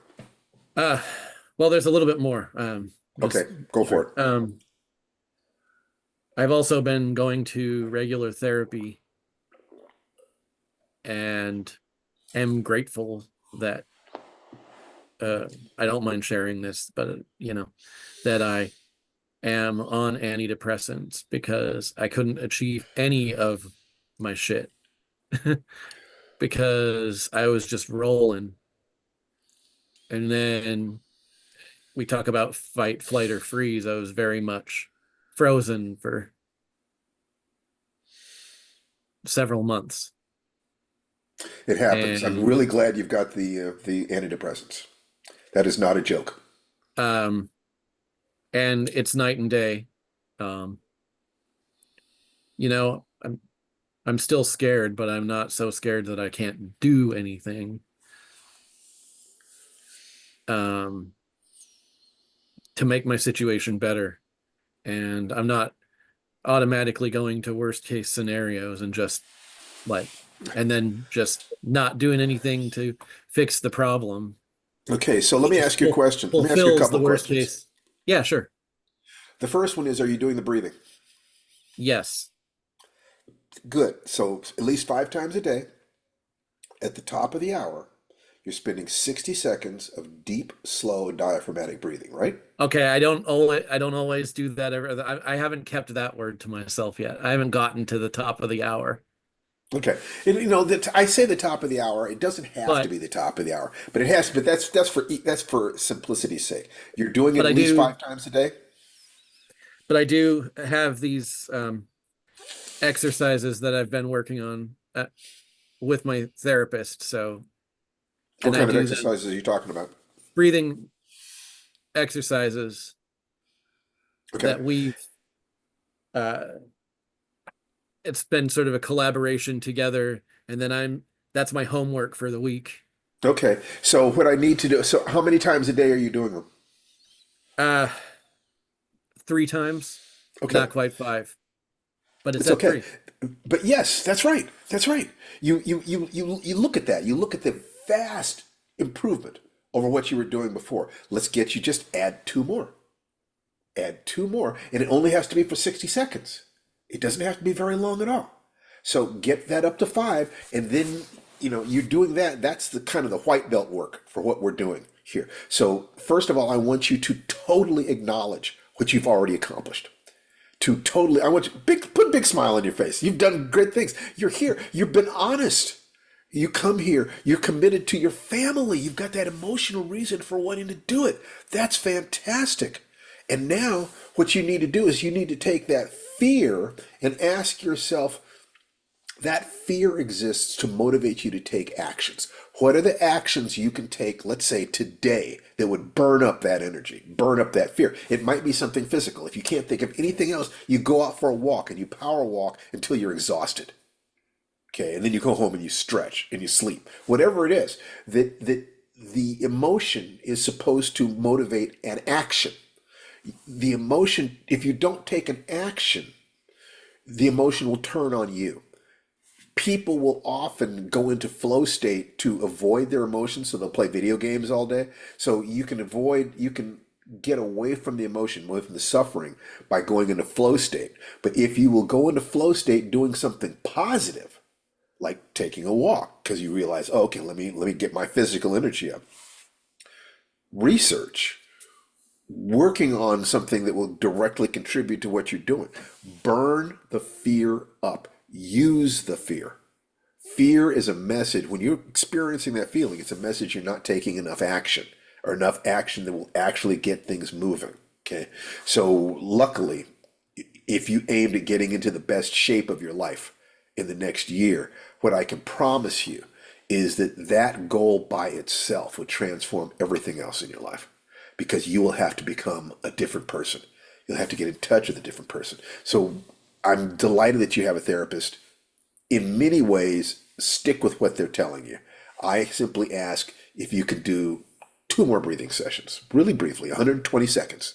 uh, well, there's a little bit more. Okay, Just go for more. it. I've also been going to regular therapy and am grateful that uh, I don't mind sharing this, but that I am on antidepressants because I couldn't achieve any of my shit because I was just rolling. And then we talk about fight, flight, or freeze. I was very much frozen for several months. It happens. I'm And really glad you've got the antidepressants. That is not a joke. um and it's night and day. Um, I'm still scared, but I'm not so scared that I can't do anything um, to make my situation better. And I'm not automatically going to worst case scenarios and just like and then just not doing anything to fix the problem. Okay, so let me Just ask you a question. Let me ask you a fulfills couple the of worst questions. case. Yeah, sure. The first one is, are you doing the breathing? Yes. Good. So at least 5 times a day, at the top of the hour, you're spending 60 seconds of deep, slow, diaphragmatic breathing, right? Okay, I don't always do that ever. I haven't kept that word to myself yet. I haven't gotten to the top of the hour. Okay. And, I say the top of the hour. It doesn't have to But be the top of the hour, but it has. But that's for simplicity's sake. You're doing it but at I least do 5 times a day. but I do have these exercises that I've been working on with my therapist. So, What and I kind of do them exercises are you talking about? breathing exercises Okay. that we've uh it's been sort of a collaboration together, and then that's my homework for the week. Okay. So what I need to do. So how many times a day are you doing them? Uh 3 times, Okay. not quite 5, but it's It's at okay. 3. But yes, that's right. That's right. You look at that. You look at the vast improvement over what you were doing before. Let's get you just add two more. Add two more, and it only has to be for 60 seconds. It doesn't have to be very long at all. So get that up to 5, and then you're doing that. That's the kind of the white belt work for what we're doing here. So first of all, I want you to totally acknowledge what you've already accomplished. I want you put a big smile on your face. You've done great things. You're here. You've been honest. You come here. You're committed to your family. You've got that emotional reason for wanting to do it. That's fantastic. And now what you need to do is you need to take that fear and ask yourself, that fear exists to motivate you to take actions. What are the actions you can take, let's say today, that would burn up that energy, burn up that fear? It might be something physical. If you can't think of anything else, you go out for a walk and you power walk until you're exhausted. Okay, and then you go home and you stretch and you sleep. Whatever it is, that the emotion is supposed to motivate an action. The emotion, if you don't take an action, the emotion will turn on you. People will often go into flow state to avoid their emotions, so they'll play video games all day. So you can get away from the emotion, away from the suffering by going into flow state. But if you will go into flow state doing something positive, like taking a walk, because you realize, oh, okay, let me get my physical energy up. Research, working on something that will directly contribute to what you're doing. Burn the fear up. Use the fear. Fear is a message. When you're experiencing that feeling, it's a message you're not taking enough action, or enough action that will actually get things moving. Okay. So luckily, if you aimed at getting into the best shape of your life in the next year, what I can promise you is that that goal by itself would transform everything else in your life, because you will have to become a different person. You'll have to get in touch with a different person. So I'm delighted that you have a therapist. In many ways, stick with what they're telling you. I simply ask if you could do 2 more breathing sessions, really briefly, 120 seconds,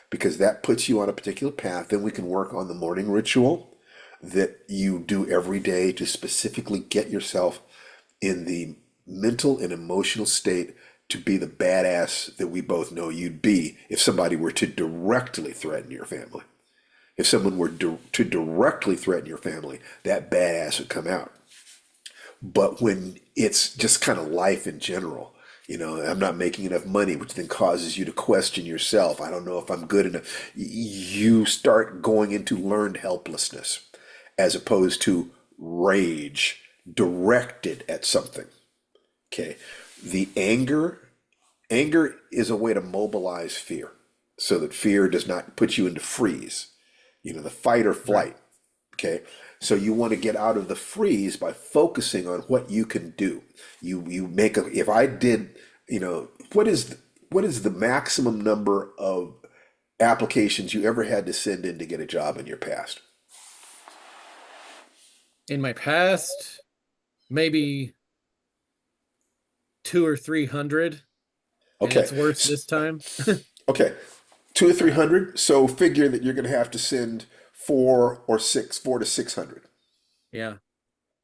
because that puts you on a particular path. Then we can work on the morning ritual that you do every day to specifically get yourself in the mental and emotional state to be the badass that we both know you'd be if somebody were to directly threaten your family. If someone were to directly threaten your family, that badass would come out. But when it's just kind of life in general, I'm not making enough money, which then causes you to question yourself. I don't know if I'm good enough. You start going into learned helplessness as opposed to rage directed at something. Okay. The anger is a way to mobilize fear so that fear does not put you into freeze, the fight or Right. flight. Okay. So you want to get out of the freeze by focusing on what you can do. You make if I did, what is the maximum number of applications you ever had to send in to get a job in your past? In my past, maybe 2 or 300, and Okay. it's worse this time. Okay. 2 or 300. So figure that you're going to have to send 4 to 600. Yeah.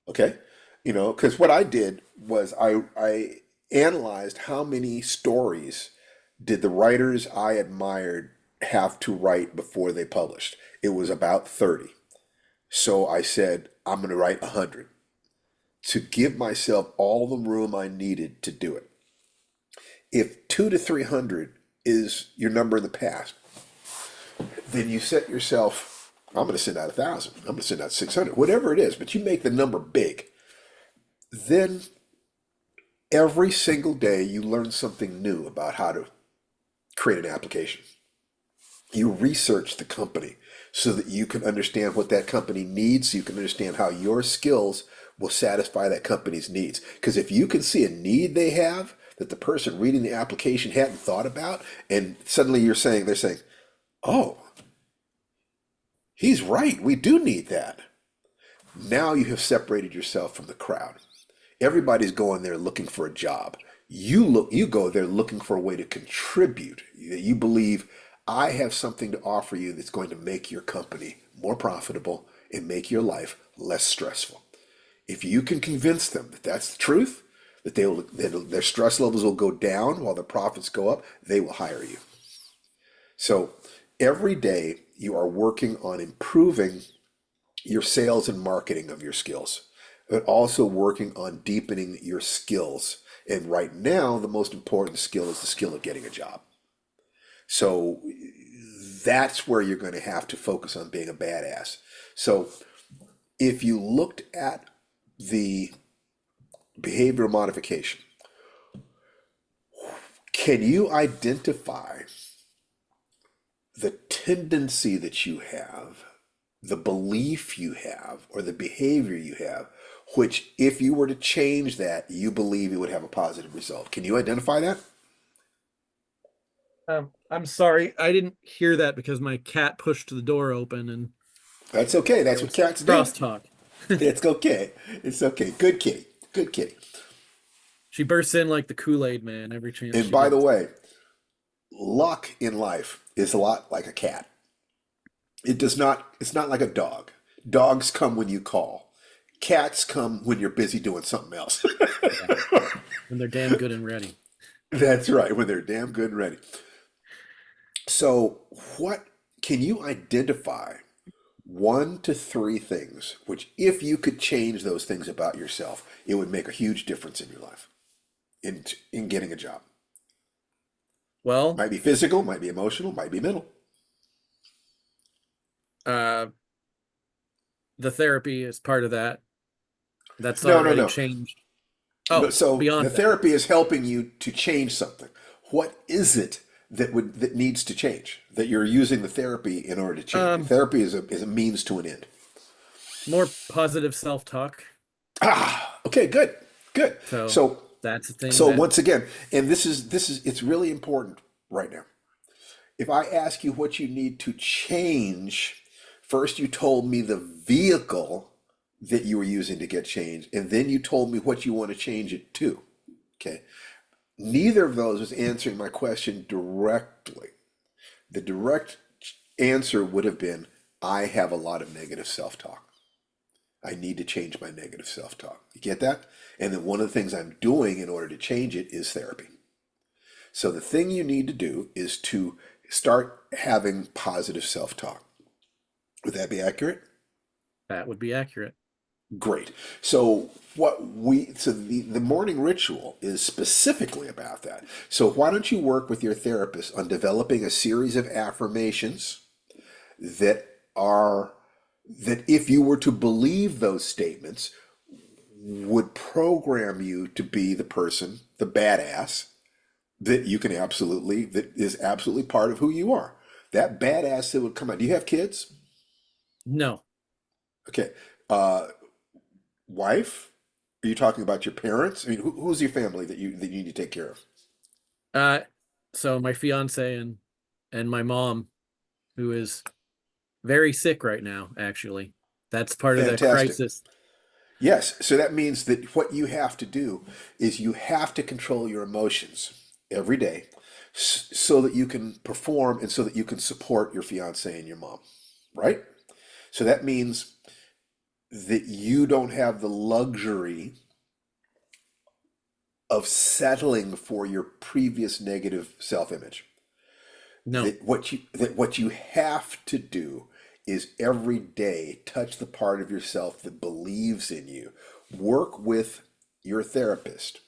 Okay. Because what I did was I analyzed how many stories did the writers I admired have to write before they published. It was about 30. So I said, I'm going to write 100 to give myself all the room I needed to do it. If 2 to 300 is your number in the past, then you set yourself, I'm going to send out 1,000. I'm going to send out 600, whatever it is, but you make the number big. Then every single day you learn something new about how to create an application. You research the company so that you can understand what that company needs, so you can understand how your skills will satisfy that company's needs. Because if you can see a need they have that the person reading the application hadn't thought about, and suddenly they're saying, oh, he's right, we do need that. Now you have separated yourself from the crowd. Everybody's going there looking for a job. You go there looking for a way to contribute. You believe I have something to offer you that's going to make your company more profitable and make your life less stressful. If you can convince them that that's the truth, that their stress levels will go down while their profits go up, they will hire you. So every day you are working on improving your sales and marketing of your skills, but also working on deepening your skills. And right now, the most important skill is the skill of getting a job. So that's where you're going to have to focus on being a badass. So if you looked at the behavioral modification, can you identify the tendency that you have, the belief you have, or the behavior you have, which if you were to change that, you believe it would have a positive result? Can you identify that? I'm sorry, I didn't hear that because my cat pushed the door open and That's okay. there That's what was cats do. crosstalk. It's okay. It's okay. Good kitty. Good kitty. She bursts in like the Kool-Aid man every chance And she by the gets. way, luck in life is a lot like a cat. It's not like a dog. Dogs come when you call. Cats come when you're busy doing something else. Yeah, when they're damn good and ready. That's right, when they're damn good and ready. So, what can you identify 1 to 3 things which, if you could change those things about yourself, it would make a huge difference in your life, in getting a job? Well, Might be physical, might be emotional, might be mental. uh, the therapy is part of that. That's No, no, already no. changed. No, Oh, so the beyond that. therapy is helping you to change something. What is it that needs to change? That you're using the therapy in order to change. Um, Therapy is a means to an end. More positive self-talk. Okay, good, good. So So that's the thing so that once again, and this is it's really important right now. If I ask you what you need to change, first you told me the vehicle that you were using to get changed, and then you told me what you want to change it to. Okay. Neither of those was answering my question directly. The direct answer would have been, I have a lot of negative self-talk. I need to change my negative self-talk. You get that? And then one of the things I'm doing in order to change it is therapy. So the thing you need to do is to start having positive self-talk. Would that be accurate? that would be accurate. Great. So the morning ritual is specifically about that. So why don't you work with your therapist on developing a series of affirmations that are that if you were to believe those statements would program you to be the person, the badass that is absolutely part of who you are. That badass that would come out. Do you have kids? No. Okay. Uh, Wife? Are you talking about your parents? I mean, who's your family that you need to take care of? Uh, so my fiance and my mom, who is very sick right now, actually. That's part of the Fantastic. crisis. Yes. So that means that what you have to do is you have to control your emotions every day so that you can perform and so that you can support your fiance and your mom, right? So that means that you don't have the luxury of settling for your previous negative self-image. No. That what you have to do is every day touch the part of yourself that believes in you. Work with your therapist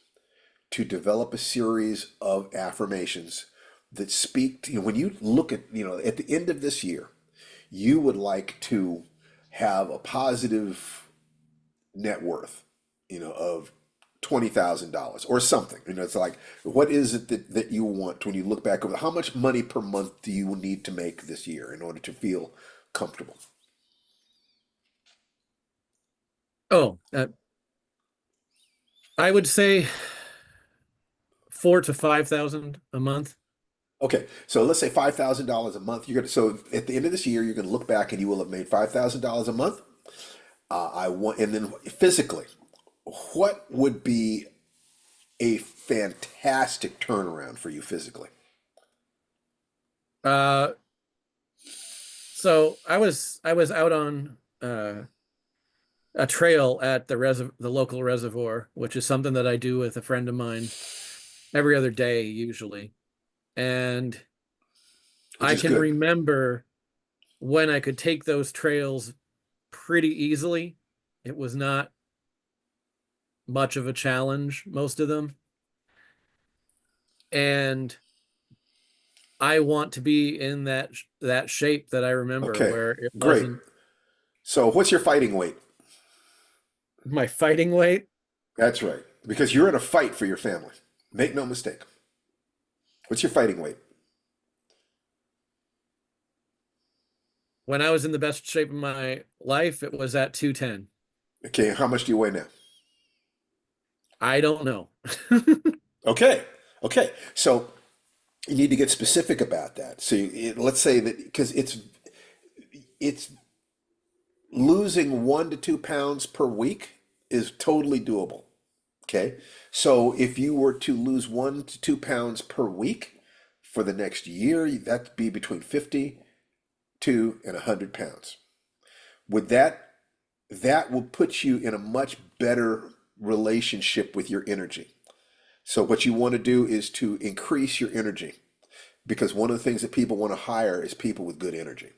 to develop a series of affirmations that speak to you. When you look at, at the end of this year, you would like to have a positive net worth, of $20,000 or something. It's like, what is it that you want when you look back over how much money per month do you need to make this year in order to feel comfortable? Oh, I would say 4 to 5 thousand a month. Okay, so let's say $5,000 a month. So at the end of this year, you're gonna look back and you will have made $5,000 a month. And then physically, what would be a fantastic turnaround for you physically? Uh, so I was out on a trail at the local reservoir, which is something that I do with a friend of mine every other day usually. And Which I is can good. remember when I could take those trails pretty easily. It was not much of a challenge, most of them. And I want to be in that shape that I remember Okay, where it great. wasn't So what's your fighting weight? my fighting weight. That's right, because you're in a fight for your family. Make no mistake. What's your fighting weight? When I was in the best shape of my life, it was at 210. Okay, how much do you weigh now? I don't know. Okay, okay. So you need to get specific about that. So let's say that because it's losing 1 to 2 pounds per week is totally doable. Okay, so if you were to lose 1 to 2 pounds per week for the next year, that'd be between 50 to and 100 pounds. With that will put you in a much better relationship with your energy. So what you want to do is to increase your energy because one of the things that people want to hire is people with good energy.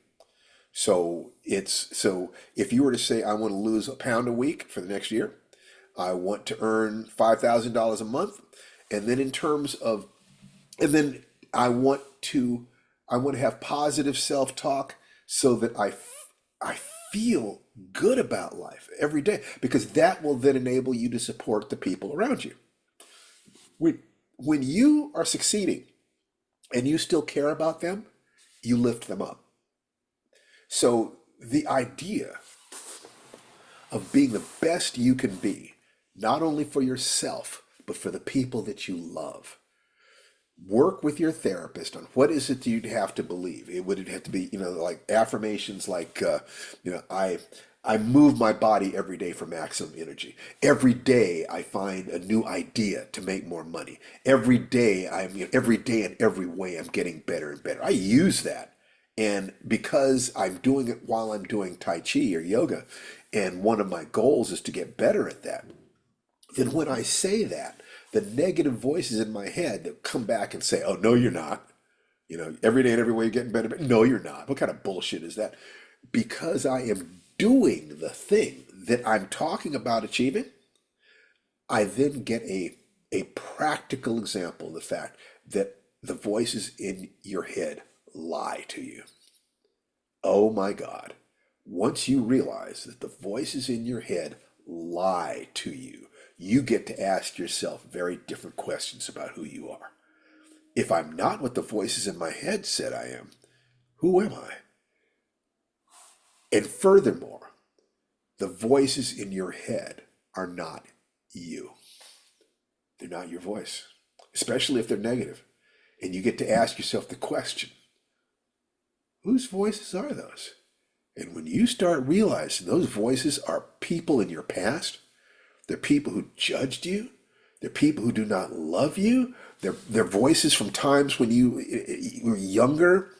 So if you were to say I want to lose a pound a week for the next year, I want to earn $5,000 a month, and then in terms of and then I want to have positive self-talk so that I feel good about life every day because that will then enable you to support the people around you. When when you are succeeding and you still care about them, you lift them up. So the idea of being the best you can be, not only for yourself, but for the people that you love. Work with your therapist on what is it you'd have to believe. Would it have to be, like affirmations like, I move my body every day for maximum energy. Every day I find a new idea to make more money. Every day in every way I'm getting better and better. I use that. And because I'm doing it while I'm doing Tai Chi or yoga, and one of my goals is to get better at that, then when I say that, the negative voices in my head that come back and say, "Oh, no, you're not. Every day and every way you're getting better." But no, you're not. What kind of bullshit is that? Because I am doing the thing that I'm talking about achieving, I then get a practical example of the fact that the voices in your head lie to you. Oh my God. Once you realize that the voices in your head lie to you, you get to ask yourself very different questions about who you are. If I'm not what the voices in my head said I am, who am I? And furthermore, the voices in your head are not you. They're not your voice, especially if they're negative. And you get to ask yourself the question, whose voices are those? And when you start realizing those voices are people in your past, they're people who judged you, they're people who do not love you, they're voices from times when you were younger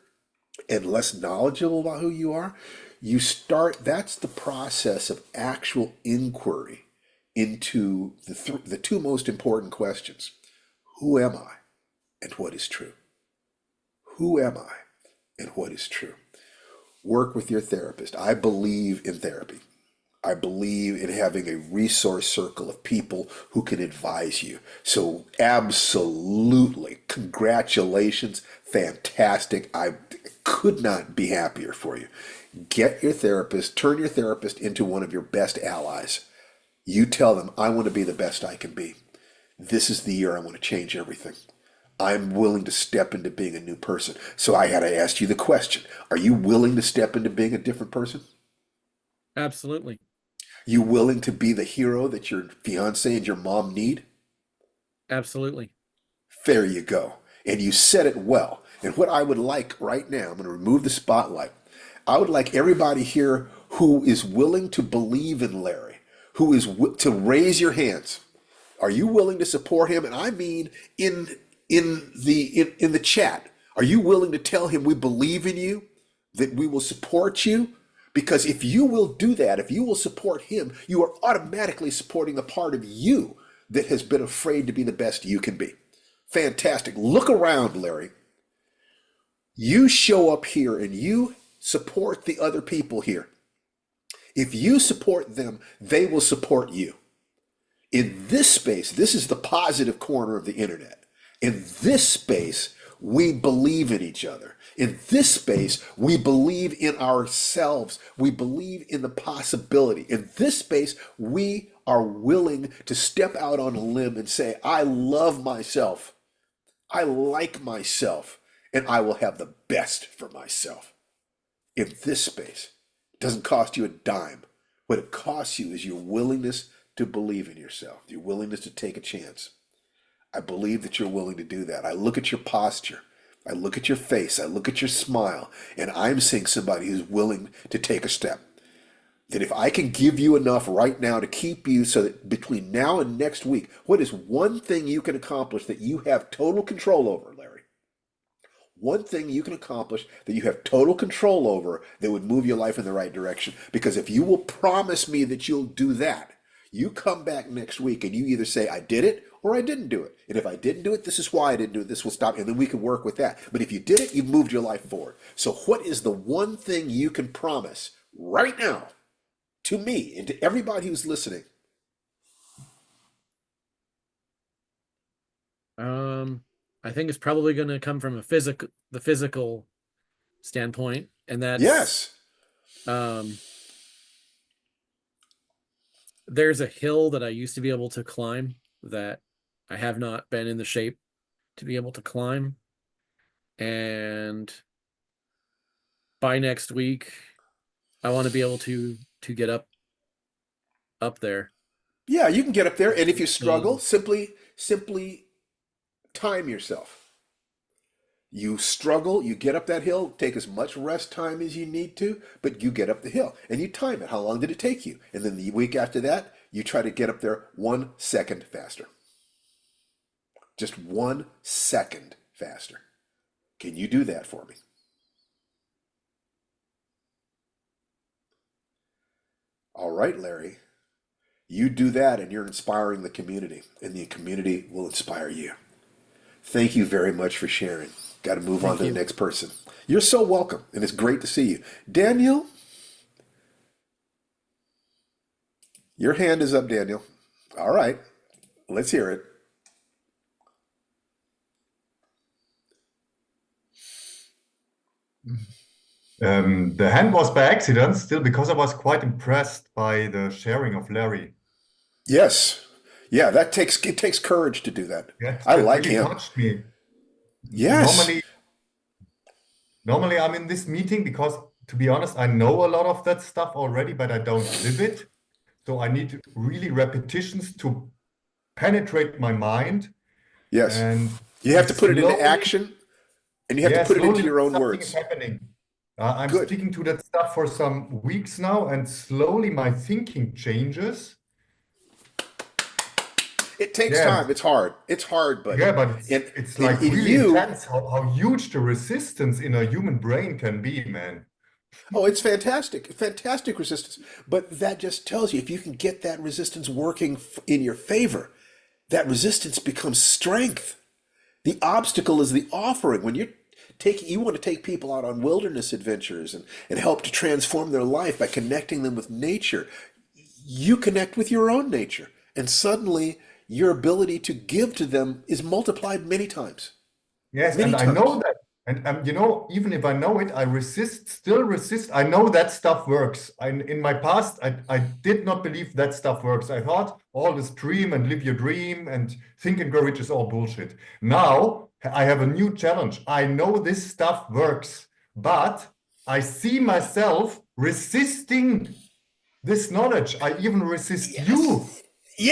and less knowledgeable about who you are, you start, that's the process of actual inquiry into the two most important questions. Who am I and what is true? Who am I and what is true? Work with your therapist. I believe in therapy. I believe in having a resource circle of people who can advise you. So absolutely, congratulations, fantastic. I could not be happier for you. Get your therapist, turn your therapist into one of your best allies. You tell them, I want to be the best I can be. This is the year I want to change everything. I'm willing to step into being a new person. So I had to ask you the question, are you willing to step into being a different person? Absolutely. You willing to be the hero that your fiance and your mom need? Absolutely. There you go. And you said it well. And what I would like right now, I'm going to remove the spotlight. I would like everybody here who is willing to believe in Larry, who is to raise your hands. Are you willing to support him? And I mean in the chat. Are you willing to tell him we believe in you, that we will support you? Because if you will do that, if you will support him, you are automatically supporting the part of you that has been afraid to be the best you can be. Fantastic. Look around, Larry. You show up here and you support the other people here. If you support them, they will support you. In this space, this is the positive corner of the internet. In this space, we believe in each other. In this space, we believe in ourselves. We believe in the possibility. In this space, we are willing to step out on a limb and say, I love myself. I like myself, and I will have the best for myself. In this space, it doesn't cost you a dime. What it costs you is your willingness to believe in yourself, your willingness to take a chance. I believe that you're willing to do that. I look at your posture. I look at your face. I look at your smile. And I'm seeing somebody who's willing to take a step. That if I can give you enough right now to keep you so that between now and next week, what is one thing you can accomplish that you have total control over, Larry? One thing you can accomplish that you have total control over that would move your life in the right direction. Because if you will promise me that you'll do that, you come back next week and you either say, I did it or I didn't do it. And if I didn't do it, this is why I didn't do it. This will stop. And then we can work with that. But if you did it, you've moved your life forward. So what is the one thing you can promise right now to me and to everybody who's listening? I think it's probably going to come from the physical standpoint, and that's Yes. There's a hill that I used to be able to climb that I have not been in the shape to be able to climb, and by next week, I want to be able to get up there. Yeah, you can get up there, and if you struggle, simply time yourself. You struggle, you get up that hill, take as much rest time as you need to, but you get up the hill and you time it. How long did it take you? And then the week after that, you try to get up there 1 second faster. Just 1 second faster. Can you do that for me? All right, Larry. You do that and you're inspiring the community, and the community will inspire you. Thank you very much for sharing. Got to move on to the next person. You're so welcome, and it's great to see you. Daniel, your hand is up, Daniel. All right, let's hear it. The hand was by accident, still, because I was quite impressed by the sharing of Larry. Yes. Yeah, it takes courage to do that. Yeah, I that like really him. touched me. Yes. Normally I'm in this meeting because, to be honest, I know a lot of that stuff already, but I don't live it. So I need really repetitions to penetrate my mind. Yes. And You have to put it into slowly- action, and you have to put it into your own something words. is happening. I'm Good. sticking to that stuff for some weeks now, and slowly my thinking changes. It takes Yeah. time. It's hard. It's hard, but Yeah, but it's like really intense how huge the resistance in a human brain can be, man. Oh, it's fantastic, fantastic resistance. But that just tells you if you can get that resistance working in your favor, that resistance becomes strength. The obstacle is the offering. When you're taking, you want to take people out on wilderness adventures and help to transform their life by connecting them with nature. You connect with your own nature, and suddenly your ability to give to them is multiplied many times. Yes, Many and I know times. that. And you know, even if I know it, I resist, still resist. I know that stuff works. In my past, I did not believe that stuff works. I thought all this dream and live your dream and think and grow rich is all bullshit. Now I have a new challenge. I know this stuff works, but I see myself resisting this knowledge. I even resist you.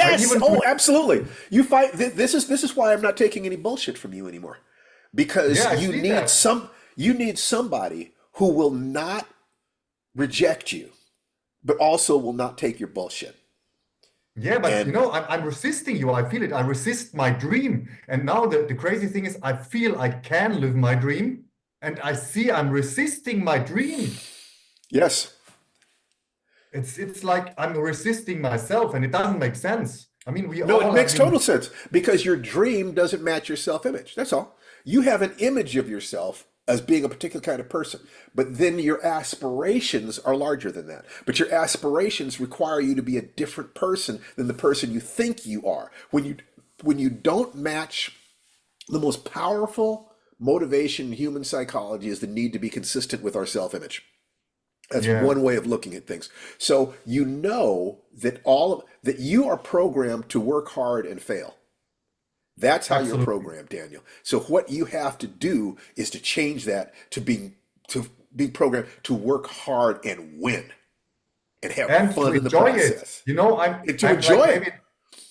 I Yes. even Oh, absolutely. You fight. This is why I'm not taking any bullshit from you anymore, yeah, because I see that. you need somebody who will not reject you, but also will not take your bullshit. Yeah, but you And know, I'm resisting you. I feel it. I resist my dream. And now the crazy thing is, I feel I can live my dream, and I see I'm resisting my dream. yes, It's like I'm resisting myself, and it doesn't make sense. I mean, we no, it all have makes been. total sense because your dream doesn't match your self-image. That's all. You have an image of yourself as being a particular kind of person, but then your aspirations are larger than that. But your aspirations require you to be a different person than the person you think you are. When you don't match, the most powerful motivation in human psychology is the need to be consistent with our self-image. That's Yeah, one way of looking at things. So you know that that you are programmed to work hard and fail. That's how you're absolutely. programmed, Daniel. So what you have to do is to change that to being programmed to work hard and win and have And to fun in the enjoy it. process You know, and to I'm like enjoy it. maybe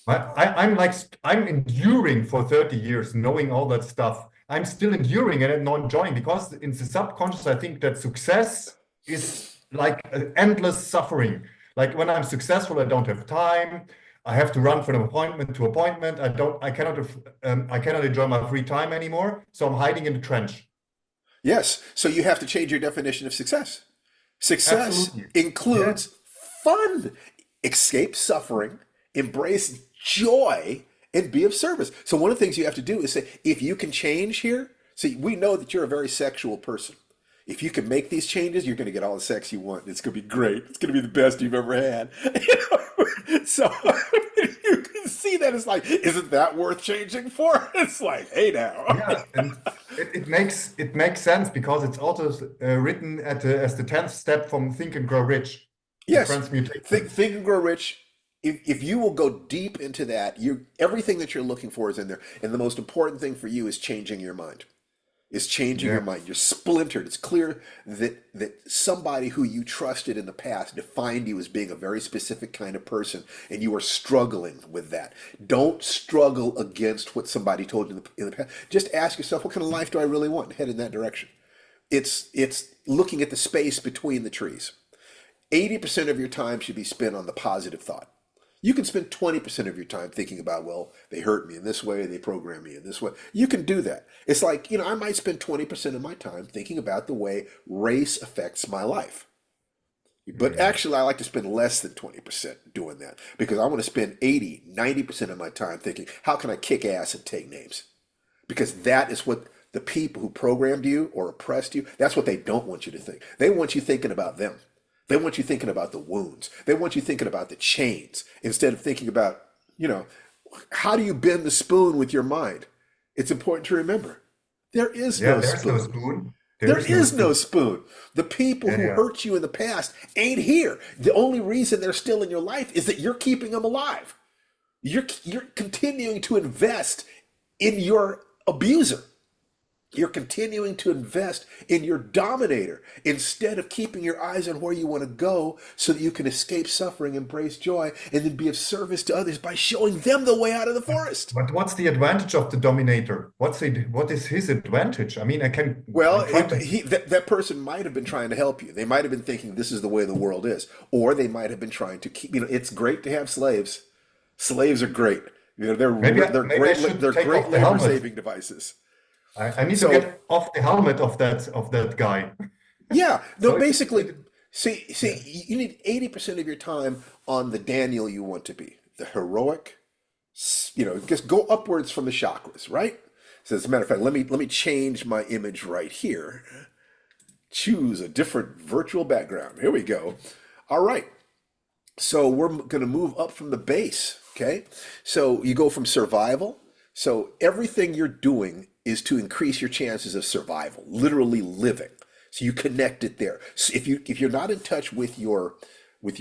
I'm like I'm enduring for 30 years, knowing all that stuff. I'm still enduring and not enjoying because in the subconscious, I think that success is like endless suffering. Like when I'm successful, I don't have time. I have to run from appointment to appointment. I cannot enjoy my free time anymore. So I'm hiding in the trench. Yes. So you have to change your definition of success. Success Absolutely. Yeah. includes fun, escape suffering, embrace joy, and be of service. So, one of the things you have to do is say, if you can change here, see, we know that you're a very sexual person. If you can make these changes, you're going to get all the sex you want. It's going to be great. It's going to be the best you've ever had. So, you can see that it's like, isn't that worth changing for? It's like, hey now. Yeah, and it makes sense because it's also written as the 10th step from Think and Grow Rich, the Yes. Think, transmutation. think and grow rich. If you will go deep into that, you everything that you're looking for is in there. And the most important thing for you is changing your mind. Is changing your Yeah, mind. You're splintered. It's clear that somebody who you trusted in the past defined you as being a very specific kind of person, and you are struggling with that. Don't struggle against what somebody told you in the past. Just ask yourself, what kind of life do I really want? Head in that direction. It's looking at the space between the trees. 80% of your time should be spent on the positive thought. You can spend 20% of your time thinking about, well, they hurt me in this way, they program me in this way. You can do that. It's like, I might spend 20% of my time thinking about the way race affects my life. But yeah, actually, I like to spend less than 20% doing that because I want to spend 80, 90% of my time thinking, how can I kick ass and take names? Because that is what the people who programmed you or oppressed you, that's what they don't want you to think. They want you thinking about them. They want you thinking about the wounds. They want you thinking about the chains instead of thinking about, you know, how do you bend the spoon with your mind? It's important to remember there is yeah. no There's no spoon. spoon. There There is no is no spoon. spoon. The people Yeah, who yeah, hurt you in the past ain't here. The only reason they're still in your life is that you're keeping them alive. You're continuing to invest in your abuser. You're continuing to invest in your dominator instead of keeping your eyes on where you want to go so that you can escape suffering, embrace joy, and then be of service to others by showing them the way out of the forest. but what's the advantage of the dominator? What is his advantage? I mean, Well, I'm trying to. that person might have been trying to help you. They might have been thinking this is the way the world is, or they might have been trying to keep. It's great to have slaves. Slaves are great. Maybe I should They're take great off the labor helmet. saving devices. I need to So get off the helmet of that guy. Yeah, no, So basically, see, yeah, you need 80% of your time on the Daniel you want to be, the heroic, just go upwards from the chakras, right? So as a matter of fact, let me change my image right here. Choose a different virtual background. Here we go. All right. So we're going to move up from the base, okay? So you go from survival. So everything you're doing is to increase your chances of survival, literally living. So you connect it there. So if you're not in touch with your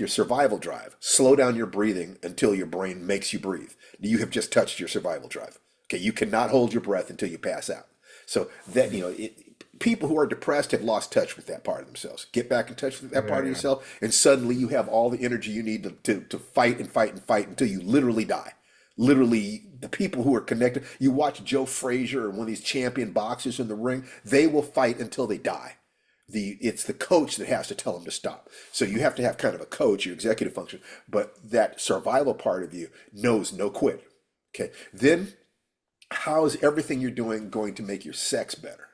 survival drive, slow down your breathing until your brain makes you breathe. You have just touched your survival drive. Okay, you cannot hold your breath until you pass out. So that people who are depressed have lost touch with that part of themselves. Get back in touch with that yeah, part of yeah. yourself, and suddenly you have all the energy you need to fight and fight and fight until you literally die. Literally, the people who are connected. You watch Joe Frazier or one of these champion boxers in the ring. They will fight until they die. It's the coach that has to tell them to stop. So you have to have kind of a coach, your executive function, but that survival part of you knows no quit. Okay. Then how is everything you're doing going to make your sex better?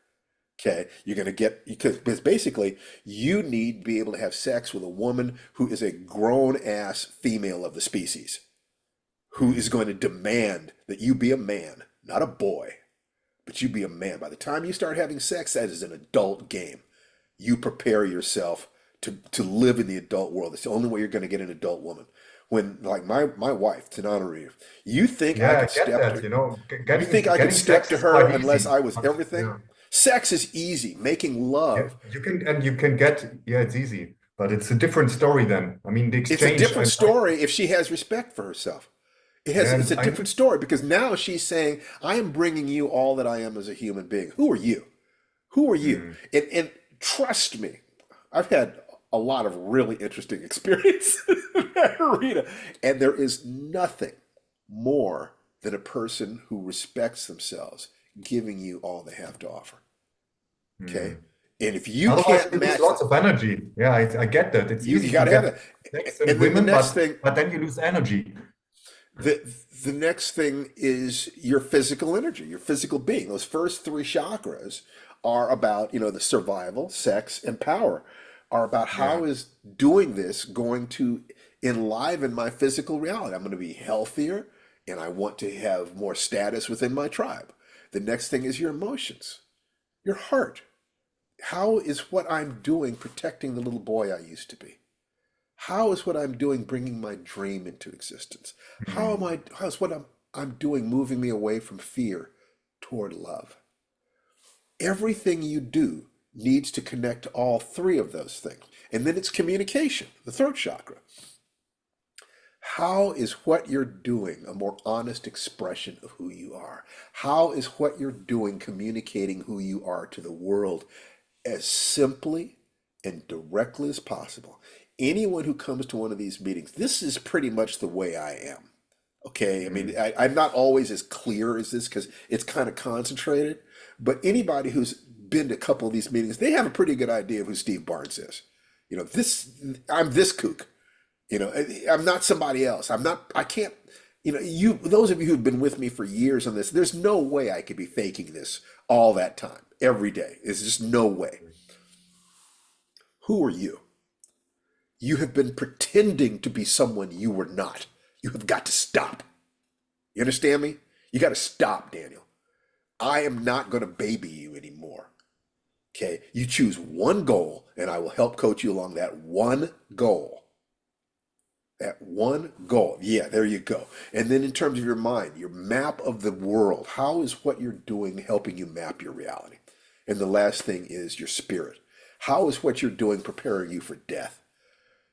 Okay, you're going to get, because basically you need to be able to have sex with a woman who is a grown ass female of the species, who is going to demand that you be a man, not a boy, but you be a man. By the time you start having sex, that is an adult game. You prepare yourself to live in the adult world. It's the only way you're going to get an adult woman. When, like, my wife, Tananarive, you think I Yeah, I could get step that. to, You know, you think I could getting step sex to is her quite unless easy. I was But everything? yeah, Sex is easy. Making yeah, love, you can get, yeah, it's easy, but it's a different story then. I mean, the it's a exchange, different story if she has respect for herself. It's a and I different story because now she's saying, I am bringing you all that I am as a human being. Who are you? Who are you? mm, And trust me, I've had a lot of really interesting experiences in that arena. And there is nothing more than a person who respects themselves giving you all they have to offer. Okay? mm. And if you Otherwise, can't you lose match lots that, of energy. Yeah, I get that. It's you easy to got to have get that. sex and And then the women, next thing, but then you lose energy. The the next thing is your physical energy, your physical being. Those first three chakras are about, the survival, sex, and power. Are about Yeah. how is doing this going to enliven my physical reality. I'm going to be healthier and I want to have more status within my tribe. The next thing is your emotions, your heart. How is what I'm doing protecting the little boy I used to be? How is what I'm doing bringing my dream into existence? Mm. How's what I'm doing moving me away from fear toward love? Everything you do needs to connect to all three of those things. And then it's communication, the throat chakra. How is what you're doing a more honest expression of who you are? How is what you're doing communicating who you are to the world as simply and directly as possible? Anyone who comes to one of these meetings, this is pretty much the way I am. Okay, I mean, Mm. I'm not always as clear as this because it's kind of concentrated, but anybody who's been to a couple of these meetings, they have a pretty good idea of who Steve Barnes is. I'm this kook. I'm not somebody else. I can't, those of you who've been with me for years on this, there's no way I could be faking this all that time, every day. There's just no way. Who are you? You have been pretending to be someone you were not. You have got to stop. You understand me? You got to stop, Daniel. I am not going to baby you anymore. Okay? You choose one goal, and I will help coach you along that one goal. That one goal. Yeah, there you go. And then in terms of your mind, your map of the world, how is what you're doing helping you map your reality? And the last thing is your spirit. How is what you're doing preparing you for death?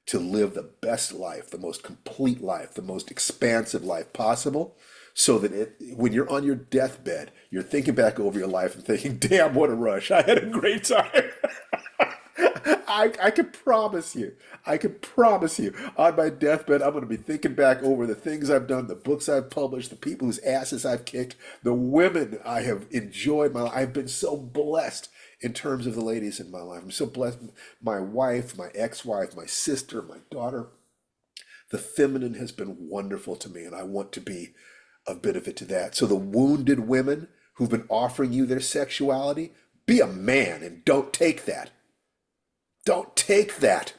To live the best life, the most complete life, the most expansive life possible, so that when you're on your deathbed, you're thinking back over your life and thinking, damn, what a rush. I had a great time. I can promise you, on my deathbed, I'm going to be thinking back over the things I've done, the books I've published, the people whose asses I've kicked, the women I have enjoyed. I've been so blessed in terms of the ladies in my life. I'm so blessed. My wife, my ex-wife, my sister, my daughter. The feminine has been wonderful to me, and I want to be of benefit to that. So the wounded women who've been offering you their sexuality, be a man and don't take that. Don't take that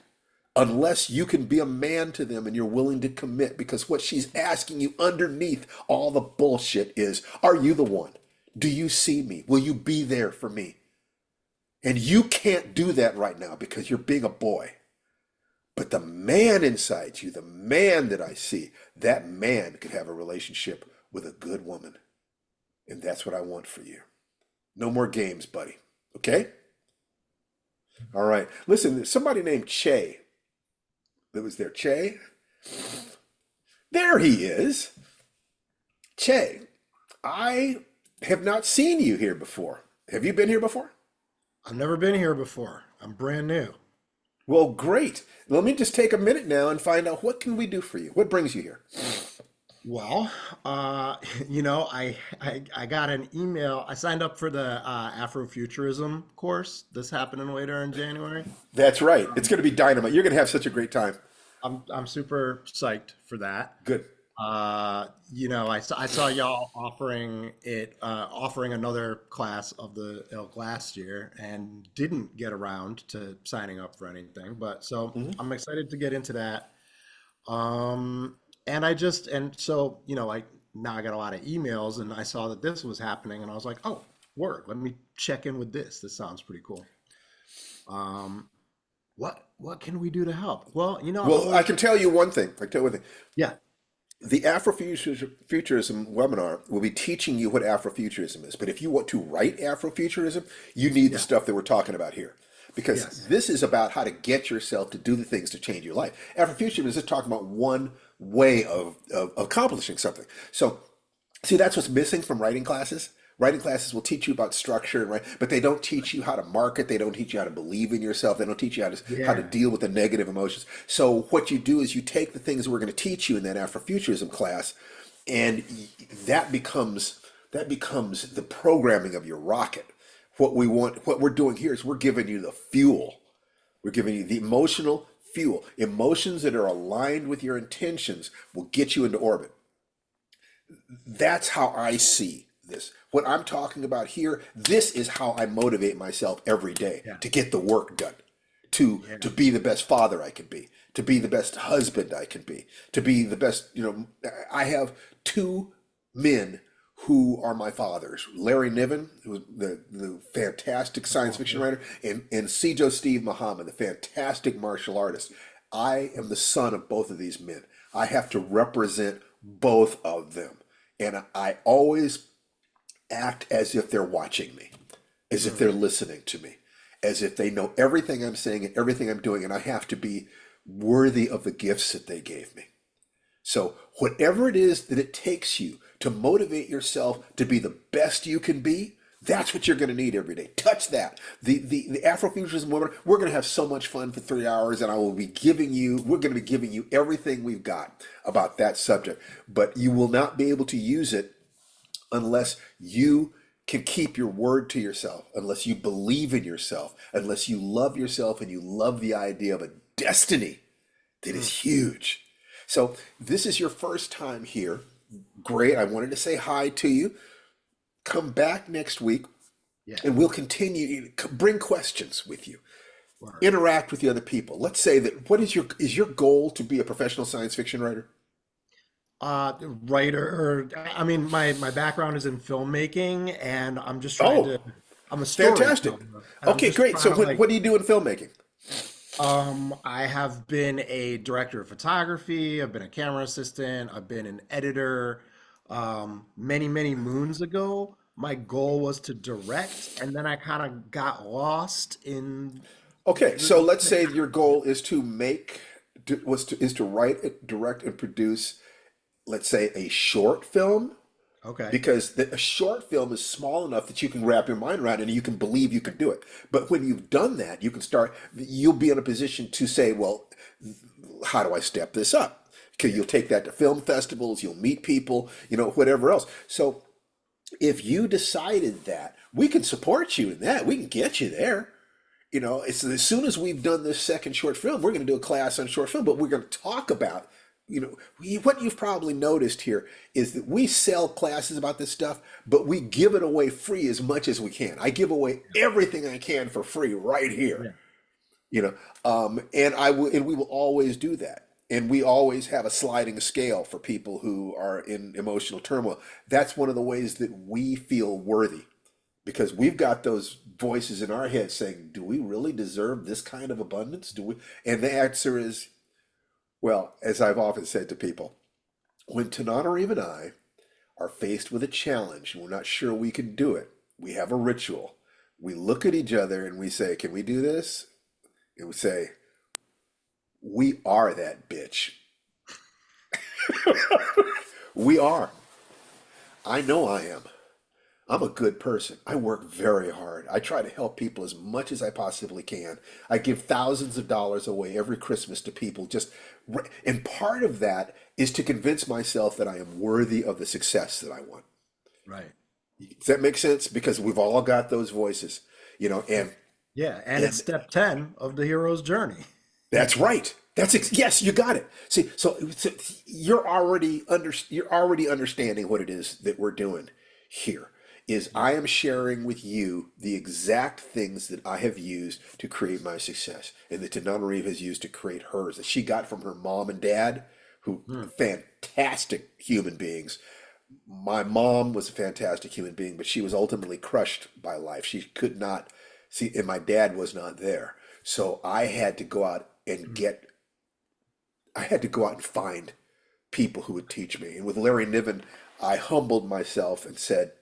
unless you can be a man to them and you're willing to commit, because what she's asking you underneath all the bullshit is, are you the one? Do you see me? Will you be there for me? And you can't do that right now because you're being a boy. But the man inside you, the man that I see, that man could have a relationship with a good woman. And that's what I want for you. No more games, buddy. Okay? All right. Listen, there's somebody named Che that was there. Che? There he is. Che, I have not seen you here before. Have you been here before? I've never been here before. I'm brand new. Well, great. Let me just take a minute now and find out, what can we do for you? What brings you here? Well, I got an email. I signed up for the Afrofuturism course. This happening later in January. That's right. It's going to be dynamite. You're going to have such a great time. I'm super psyched for that. Good. I saw y'all offering another class of the ilk last year and didn't get around to signing up for anything. But so I'm excited to get into that. Like now I got a lot of emails and I saw that this was happening and I was like, oh, word, let me check in with this. This sounds pretty cool. What can we do to help? Well, Well, I can tell you one thing. Yeah. The Afrofuturism webinar will be teaching you what Afrofuturism is. But if you want to write Afrofuturism, you need the stuff that we're talking about here. Because this is about how to get yourself to do the things to change your life. Afrofuturism is just talking about one way of accomplishing something. So, see, that's what's missing from writing classes. Writing classes will teach you about structure, right? But they don't teach you how to market. They don't teach you how to believe in yourself. They don't teach you how to deal with the negative emotions. So what you do is you take the things we're going to teach you in that Afrofuturism class, and that becomes the programming of your rocket. What we're doing here is we're giving you the fuel. We're giving you the emotional fuel. Emotions that are aligned with your intentions will get you into orbit. That's how I see this. What I'm talking about here, this is how I motivate myself every day to get the work done, to be the best father I can be, to be the best husband I can be, to be the best, I have two men who are my fathers. Larry Niven, who was the fantastic science fiction writer, and Sijo Steve Muhammad, the fantastic martial artist. I am the son of both of these men. I have to represent both of them. And I always act as if they're watching me, as if they're listening to me, as if they know everything I'm saying and everything I'm doing, and I have to be worthy of the gifts that they gave me. So whatever it is that it takes you to motivate yourself to be the best you can be, that's what you're going to need every day. Touch that. The Afrofuturism webinar, we're going to have so much fun for 3 hours, and we're going to be giving you everything we've got about that subject, but you will not be able to use it unless you can keep your word to yourself, unless you believe in yourself, unless you love yourself and you love the idea of a destiny that is huge. So this is your first time here. Great. I wanted to say hi to you. Come back next week and we'll continue. Bring questions with you. Interact with the other people. Let's say that, what is your goal to be a professional science fiction writer? Writer. I mean, my background is in filmmaking, and I'm just trying to. I'm a fantastic. storyteller. Okay, great. So what do you do in filmmaking? I have been a director of photography. I've been a camera assistant. I've been an editor. Many moons ago, my goal was to direct, and then I kind of got lost in. Okay, so let's say your goal is to write, direct, and produce, let's say, a short film. Okay. Because a short film is small enough that you can wrap your mind around it and you can believe you can do it. But when you've done that, you'll be in a position to say, well, how do I step this up? Because you'll take that to film festivals, you'll meet people, whatever else. So if you decided that, we can support you in that. We can get you there. It's as soon as we've done this second short film, we're going to do a class on short film, but we're going to talk about, what you've probably noticed here is that we sell classes about this stuff, but we give it away free as much as we can. I give away everything I can for free right here. you know. And we will always do that. And we always have a sliding scale for people who are in emotional turmoil. That's one of the ways that we feel worthy, because we've got those voices in our head saying, do we really deserve this kind of abundance? Do we? And the answer is, well, as I've often said to people, when Tananarive and I are faced with a challenge and we're not sure we can do it, we have a ritual. We look at each other and we say, can we do this? And we say, we are that bitch. We are. I know I am. I'm a good person. I work very hard. I try to help people as much as I possibly can. I give thousands of dollars away every Christmas to people. And part of that is to convince myself that I am worthy of the success that I want. Right. Does that make sense? Because we've all got those voices, and Yeah, and it's step 10 of the hero's journey. that's right. Yes, you got it. See, so you're already understanding what it is that we're doing here. Is I am sharing with you the exact things that I have used to create my success, and that Tananarive has used to create hers, that she got from her mom and dad, who fantastic human beings. My mom was a fantastic human being, but she was ultimately crushed by life. She could not see, and my dad was not there. So I had to go out and find people who would teach me. And with Larry Niven, I humbled myself and said,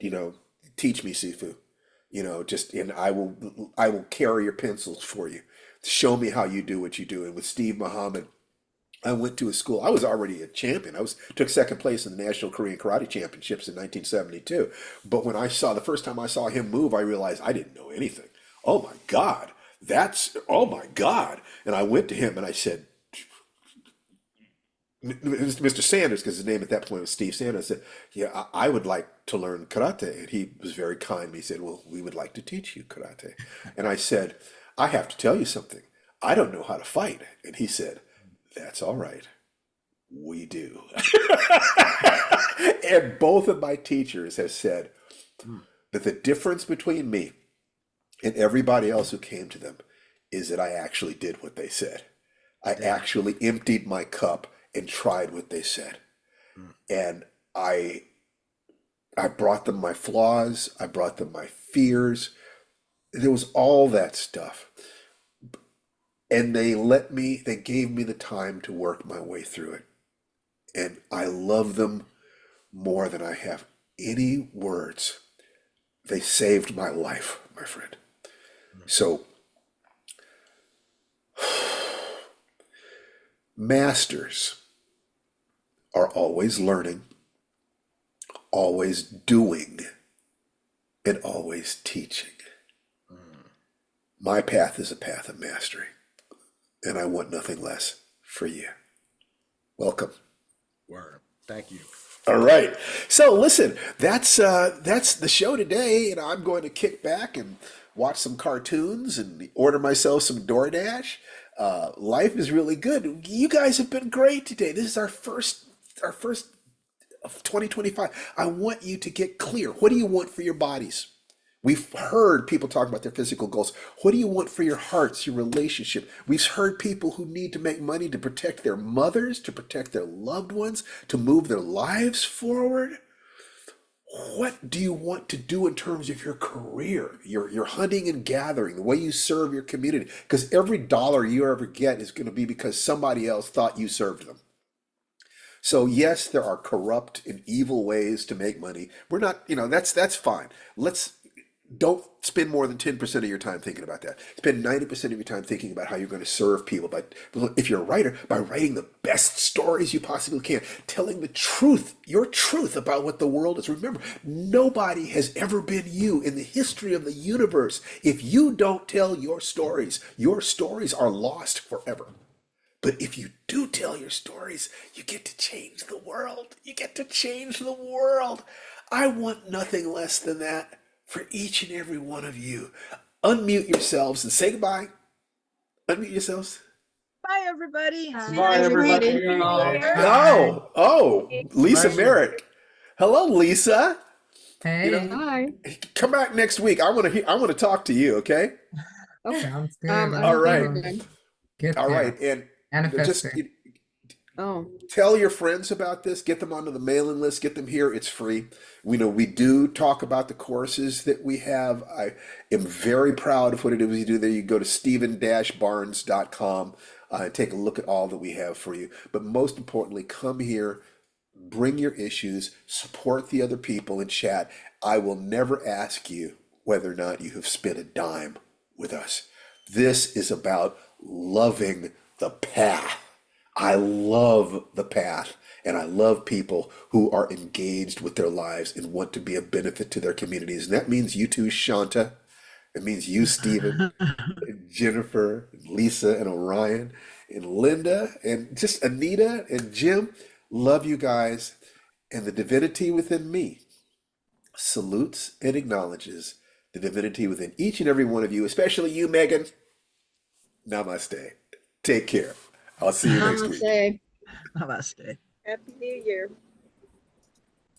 teach me, Sifu. And I will carry your pencils for you. Show me how you do what you do. And with Steve Muhammad, I went to a school. I was already a champion. Took second place in the National Korean Karate Championships in 1972. But when the first time I saw him move, I realized I didn't know anything. Oh my God, oh my God. And I went to him and I said, Mr. Sanders, because his name at that point was Steve Sanders, said, yeah, I would like to learn karate. And he was very kind. He said, well, we would like to teach you karate. And I said, I have to tell you something. I don't know how to fight. And he said, that's all right. We do. And both of my teachers have said that the difference between me and everybody else who came to them is that I actually did what they said. I actually emptied my cup and tried what they said. And I brought them my flaws. I brought them my fears. There was all that stuff. And they gave me the time to work my way through it. And I love them more than I have any words. They saved my life, my friend. So, masters are always learning, always doing, and always teaching. My path is a path of mastery, and I want nothing less for you. Welcome. Word. Thank you. All right. So listen, that's the show today, and I'm going to kick back and watch some cartoons and order myself some DoorDash. Life is really good. You guys have been great today. This is our first of 2025. I want you to get clear. What do you want for your bodies? We've heard people talk about their physical goals. What do you want for your hearts, your relationship? We've heard people who need to make money to protect their mothers, to protect their loved ones, to move their lives forward. What do you want to do in terms of your career, your hunting and gathering, the way you serve your community? Because every dollar you ever get is going to be because somebody else thought you served them. So yes, there are corrupt and evil ways to make money. We're not, that's fine. Don't spend more than 10% of your time thinking about that. Spend 90% of your time thinking about how you're going to serve people. But if you're a writer, by writing the best stories you possibly can, telling the truth, your truth about what the world is. Remember, nobody has ever been you in the history of the universe. If you don't tell your stories are lost forever. But if you do tell your stories, you get to change the world. You get to change the world. I want nothing less than that for each and every one of you. Unmute yourselves and say goodbye. Unmute yourselves. Bye, everybody. Bye, everybody. Oh, Lisa Bye. Merrick. Hello, Lisa. Hey. Hi. Come back next week. I want to talk to you, okay? Okay. Sounds good. I'm All right. favored. Get All there. right, and just Manifesting. Oh, tell your friends about this. Get them onto the mailing list. Get them here. It's free. We know we do talk about the courses that we have. I am very proud of what it is we do there. You go to stephen-barnes.com and take a look at all that we have for you. But most importantly, come here, bring your issues, support the other people in chat. I will never ask you whether or not you have spent a dime with us. This is about loving the path. I love the path, and I love people who are engaged with their lives and want to be a benefit to their communities. And that means you too, Shanta. It means you, Stephen, and Jennifer, and Lisa, and Orion, and Linda, and just Anita and Jim. Love you guys. And the divinity within me salutes and acknowledges the divinity within each and every one of you, especially you, Megan. Namaste. Take care. I'll see you next week. Namaste. Happy New Year.